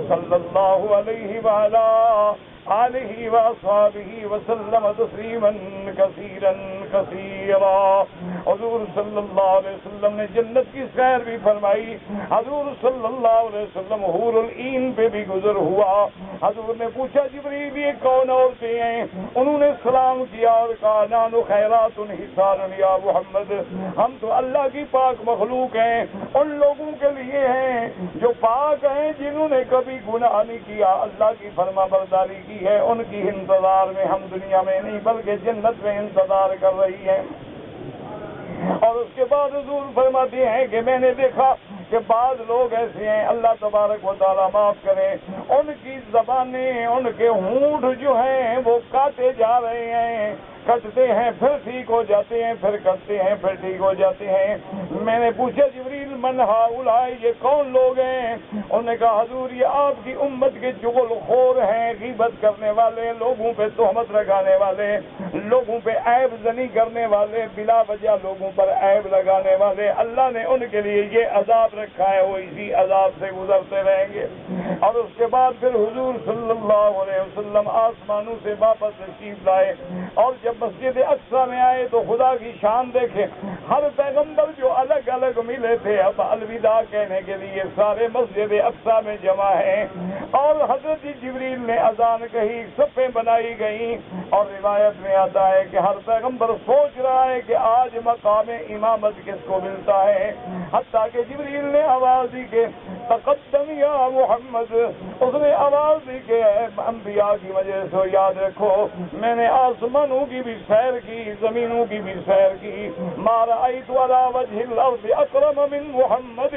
صلی اللہ علیہ وآلہ آلہ وصحبہ وسلم تسلیما کثیرا کثیرا۔ حضور صلی اللہ علیہ وسلم نے جنت کی سیر بھی فرمائی، حضور صلی اللہ علیہ وسلم حور العین پہ بھی گزر ہوا۔ حضور نے پوچھا جبریل یہ کون عورتیں ہیں؟ انہوں نے سلام کیا اور کہا نحن خیرات حسان یا محمد، ہم تو اللہ کی پاک مخلوق ہیں، ان لوگوں کے لیے ہیں جو پاک ہیں، جنہوں نے کبھی گناہ نہیں کیا، اللہ کی فرما برداری کی ہے، ان کی انتظار میں ہم دنیا میں نہیں بلکہ جنت میں انتظار کر رہی ہیں۔ اور اس کے بعد حضور فرماتے ہیں کہ میں نے دیکھا کہ بعض لوگ ایسے ہیں، اللہ تبارک و تعالیٰ معاف کریں، ان کی زبانیں، ان کے ہونٹ جو ہیں وہ کاٹے جا رہے ہیں، کٹتے ہیں پھر ٹھیک ہو جاتے ہیں، پھر کٹتے ہیں پھر ٹھیک ہو جاتے ہیں۔ میں نے پوچھا جبریل من ہؤلاء، یہ کون لوگ ہیں؟ انہوں نے کہا حضور یہ آپ کی امت کے چغل خور ہیں، غیبت کرنے والے، لوگوں پہ تہمت لگانے والے، لوگوں پہ عیب زنی کرنے والے، بلا وجہ لوگوں پر عیب لگانے والے، اللہ نے ان کے لیے یہ عذاب رکھا ہے، وہ اسی عذاب سے گزرتے رہیں گے۔ اور اس کے بعد پھر حضور صلی اللہ علیہ وسلم آسمانوں سے واپس تشریف لائے، اور جب مسجد اقصیٰ میں آئے تو خدا کی شان دیکھے، ہر پیغمبر جو الگ الگ ملے تھے اب الوداع کہنے کے لیے سارے مسجد اقصیٰ میں جمع ہیں، اور حضرت جبریل نے اذان کہی، صفیں بنائی گئیں، اور روایت میں آتا ہے کہ ہر پیغمبر سوچ رہا ہے کہ آج مقام امامت کس کو ملتا ہے، حتیٰ کہ جبریل نے آواز دی کہ تقدم یا محمد، اس نے آواز دی کہ انبیاء کی وجہ سے یاد رکھو میں نے آسمانوں کی بھی سیر کی، زمینوں کی بھی سیر کی، ما رأیت علی وجہ الارض اکرم من محمد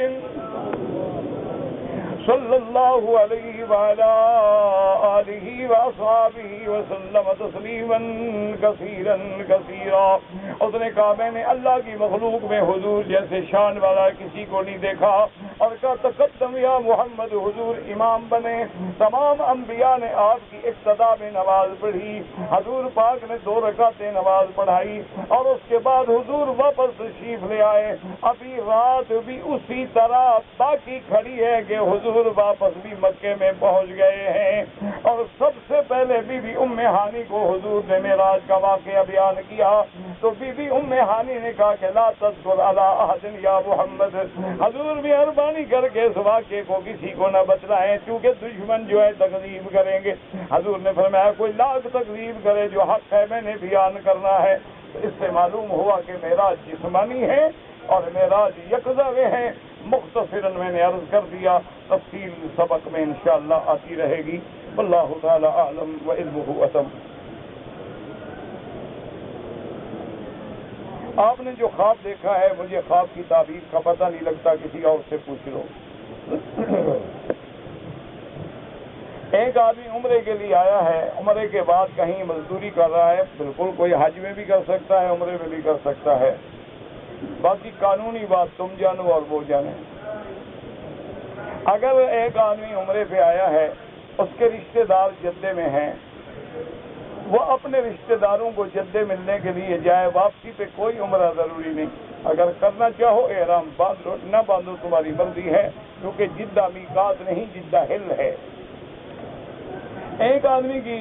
صلی اللہ علیہ وعلی آلہ واصحابہ وسلم تسلیما کثیرا کثیرا۔ اس نے کہا میں نے اللہ کی مخلوق میں حضور جیسے شان والا کسی کو نہیں دیکھا، اور کہا تقدم یا محمد، حضور امام بنے، تمام انبیاء نے آپ کی ابتدا میں نماز پڑھی، حضور پاک نے 2 رکعتیں نماز پڑھائی، اور اس کے بعد حضور واپس تشریف لے آئے۔ ابھی رات بھی اسی طرح باقی کھڑی ہے کہ حضور واپس بھی مکے میں پہنچ گئے ہیں، اور سب سے پہلے بی بی ام ہانی کو حضور نے معراج کا واقعہ بیان کیا، تو بی بی ام ہانی نے کہا کہ لا تذکر علی احد یا محمد، حضور مہربانی کر کے اس واقعے کو کسی کو نہ بتلائیں کیونکہ دشمن جو ہے تکذیب کریں گے۔ حضور نے فرمایا کوئی لاکھ تکذیب کرے، جو حق ہے میں نے بیان کرنا ہے۔ تو اس سے معلوم ہوا کہ معراج جسمانی ہے اور معراج یقظہ میں ہے۔ مختصراً میں نے عرض کر دیا، تفصیل سبق میں انشاءاللہ آتی رہے گی۔ واللہ تعالی اعلم وعلمہ اتم۔ آپ نے جو خواب دیکھا ہے، مجھے خواب کی تعبیر کا پتہ نہیں لگتا، کسی اور سے پوچھ لو۔ ایک آدمی عمرے کے لیے آیا ہے، عمرے کے بعد کہیں مزدوری کر رہا ہے، بالکل کوئی حج میں بھی کر سکتا ہے، عمرے میں بھی کر سکتا ہے، باقی قانونی بات تم جانو اور وہ جانے۔ اگر ایک آدمی عمرے پہ آیا ہے، اس کے رشتہ دار جدے میں ہیں، وہ اپنے رشتہ داروں کو جدے ملنے کے لیے جائے، واپسی پہ کوئی عمرہ ضروری نہیں، اگر کرنا چاہو احرام باندھ لو، نہ باندھو تمہاری مرضی ہے، کیونکہ جدہ میقات نہیں، جدہ ہل ہے۔ ایک آدمی کی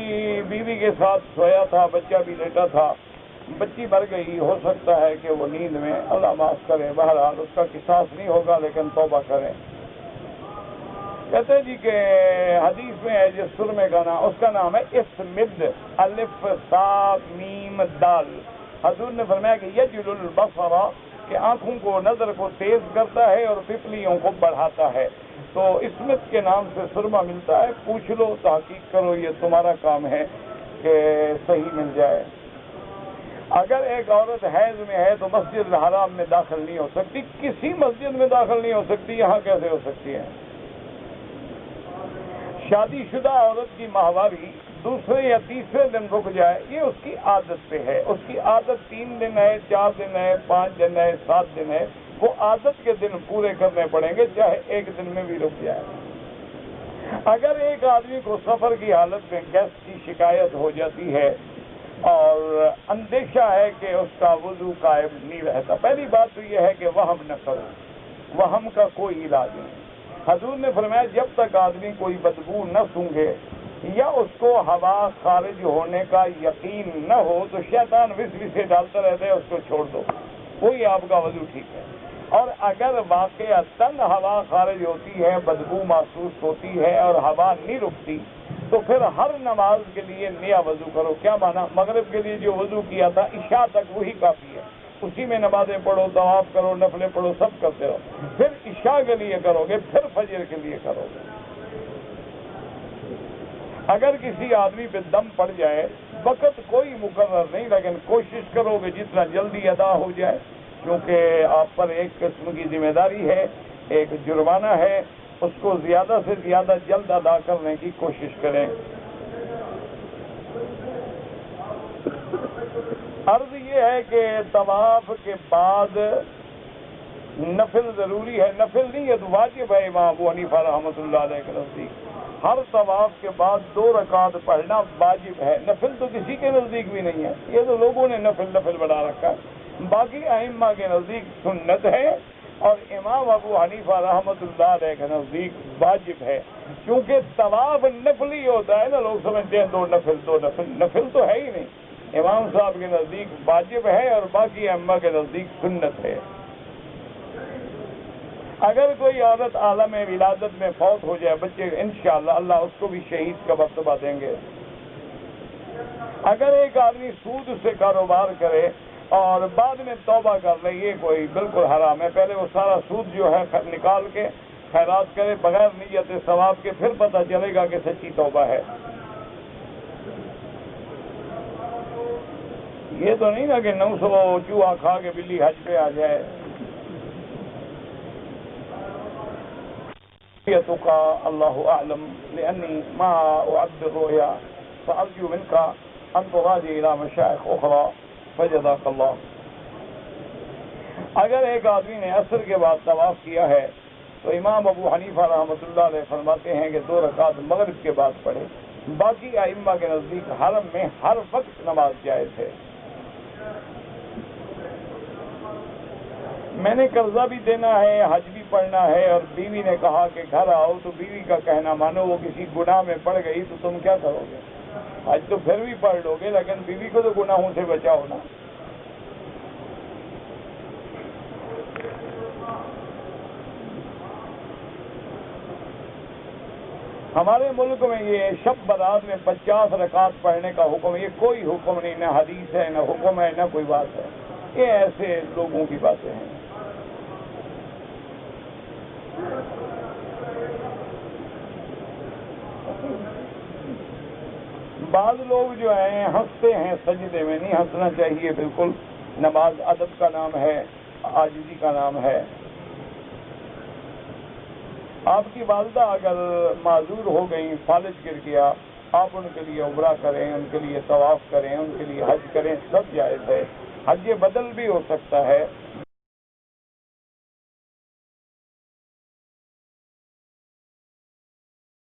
بیوی کے ساتھ سویا تھا، بچہ بھی لیٹا تھا، بچی مر گئی، ہو سکتا ہے کہ وہ نیند میں، اللہ معاف کرے، بہرحال اس کا قصاص نہیں ہوگا لیکن توبہ کریں۔ کہتے ہیں جی کہ حدیث میں ہے جس سرمے کا نام، اس کا نام ہے اسمد، الف صاد میم دال۔ حضور نے فرمایا کہ یجل البصر، کہ آنکھوں کو، نظر کو تیز کرتا ہے اور پپلیوں کو بڑھاتا ہے۔ تو اسمد کے نام سے سرما ملتا ہے، پوچھ لو، تحقیق کرو، یہ تمہارا کام ہے کہ صحیح مل جائے۔ اگر ایک عورت حیض میں ہے تو مسجد الحرام میں داخل نہیں ہو سکتی، کسی مسجد میں داخل نہیں ہو سکتی، یہاں کیسے ہو سکتی ہے؟ شادی شدہ عورت کی ماہواری دوسرے یا تیسرے دن رک جائے، یہ اس کی عادت پہ ہے، اس کی عادت 3 دن ہے، 4 دن ہے، 5 دن ہے، 7 دن ہے، وہ عادت کے دن پورے کرنے پڑیں گے، چاہے 1 دن میں بھی رک جائے۔ اگر ایک آدمی کو سفر کی حالت میں گیس کی شکایت ہو جاتی ہے اور اندیشہ ہے کہ اس کا وضو قائم نہیں رہتا، پہلی بات تو یہ ہے کہ وہم نہ کرو، وہم کا کوئی علاج نہیں۔ حضور نے فرمایا جب تک آدمی کوئی بدبو نہ سونگھے یا اس کو ہوا خارج ہونے کا یقین نہ ہو تو شیطان وسوسے ڈالتا رہتا ہے، اس کو چھوڑ دو، وہی آپ کا وضو ٹھیک ہے۔ اور اگر واقعتاً ہوا خارج ہوتی ہے، بدبو محسوس ہوتی ہے اور ہوا نہیں رکتی، تو پھر ہر نماز کے لیے نیا وضو کرو۔ کیا مانا؟ مغرب کے لیے جو وضو کیا تھا عشاء تک وہی کافی ہے، اسی میں نمازیں پڑھو، طواف کرو، نفلیں پڑھو، سب کرتے رہو۔ پھر عشاء کے لیے کرو گے، پھر فجر کے لیے کرو گے۔ اگر کسی آدمی پہ دم پڑ جائے، وقت کوئی مقرر نہیں، لیکن کوشش کرو کہ جتنا جلدی ادا ہو جائے، کیونکہ آپ پر ایک قسم کی ذمہ داری ہے، ایک جرمانہ ہے، اس کو زیادہ سے زیادہ جلد ادا کرنے کی کوشش کریں۔ عرض یہ ہے کہ طواف کے بعد نفل ضروری ہے، نفل نہیں ہے تو واجب ہے۔ امام ابو حنیفہ رحمۃ اللہ علیہ کے نزدیک ہر طواف کے بعد 2 رکعت پڑھنا واجب ہے، نفل تو کسی کے نزدیک بھی نہیں ہے، یہ تو لوگوں نے نفل بنا رکھا ہے۔ باقی ائمہ کے نزدیک سنت ہے، اور امام ابو حنیفہ رحمۃ اللہ علیہ کے نزدیک واجب ہے، کیونکہ طواف نفل ہی ہوتا ہے نا، لوگ سمجھتے ہیں 2 نفل، نفل تو ہے ہی نہیں۔ امام صاحب کے نزدیک واجب ہے اور باقی ائمہ کے نزدیک سنت ہے۔ اگر کوئی عورت عالم ولادت میں فوت ہو جائے، بچے، انشاءاللہ اللہ اس کو بھی شہید کا مرتبہ دیں گے۔ اگر ایک آدمی سود سے کاروبار کرے اور بعد میں توبہ کر لے، یہ کوئی بالکل حرام ہے۔ پہلے وہ سارا سود جو ہے نکال کے خیرات کرے بغیر نیت ثواب کے، پھر پتہ چلے گا کہ سچی توبہ ہے۔ یہ تو نہیں نا کہ 900 چوہا کھا کے بلی حج پہ آ جائے۔ اللہ اعلم لانی ما اعد الرؤيا فارجو منك ان تغادر الى مشائخ اخرى فجزاك اللہ۔ اگر ایک آدمی نے عصر کے بعد طواف کیا ہے تو امام ابو حنیفہ رحمۃ اللہ علیہ فرماتے ہیں کہ 2 رکعت مغرب کے بعد پڑھے۔ باقی ائمہ کے نزدیک حرم میں ہر وقت نماز جائز ہے۔ میں نے قرضہ بھی دینا ہے، حج بھی پڑھنا ہے، اور بیوی نے کہا کہ گھر آؤ، تو بیوی کا کہنا مانو، وہ کسی گناہ میں پڑ گئی تو تم کیا کرو گے؟ حج تو پھر بھی پڑھ لو گے، لیکن بیوی کو تو گناہوں سے بچاؤ نا۔ ہمارے ملک میں یہ شب برات میں 50 رکعت پڑھنے کا حکم، یہ کوئی حکم نہیں، نہ حدیث ہے، نہ حکم ہے، نہ کوئی بات ہے، یہ ایسے لوگوں کی باتیں ہیں۔ بعض لوگ جو ہیں ہنستے ہیں سجدے میں، نہیں ہنسنا چاہیے بالکل، نماز ادب کا نام ہے، عاجزی کا نام ہے۔ آپ کی والدہ اگر معذور ہو گئی، فالج گر گیا، آپ ان کے لیے عمرہ کریں، ان کے لیے طواف کریں، ان کے لیے حج کریں، سب جائز ہے۔ حج بدل بھی ہو سکتا ہے،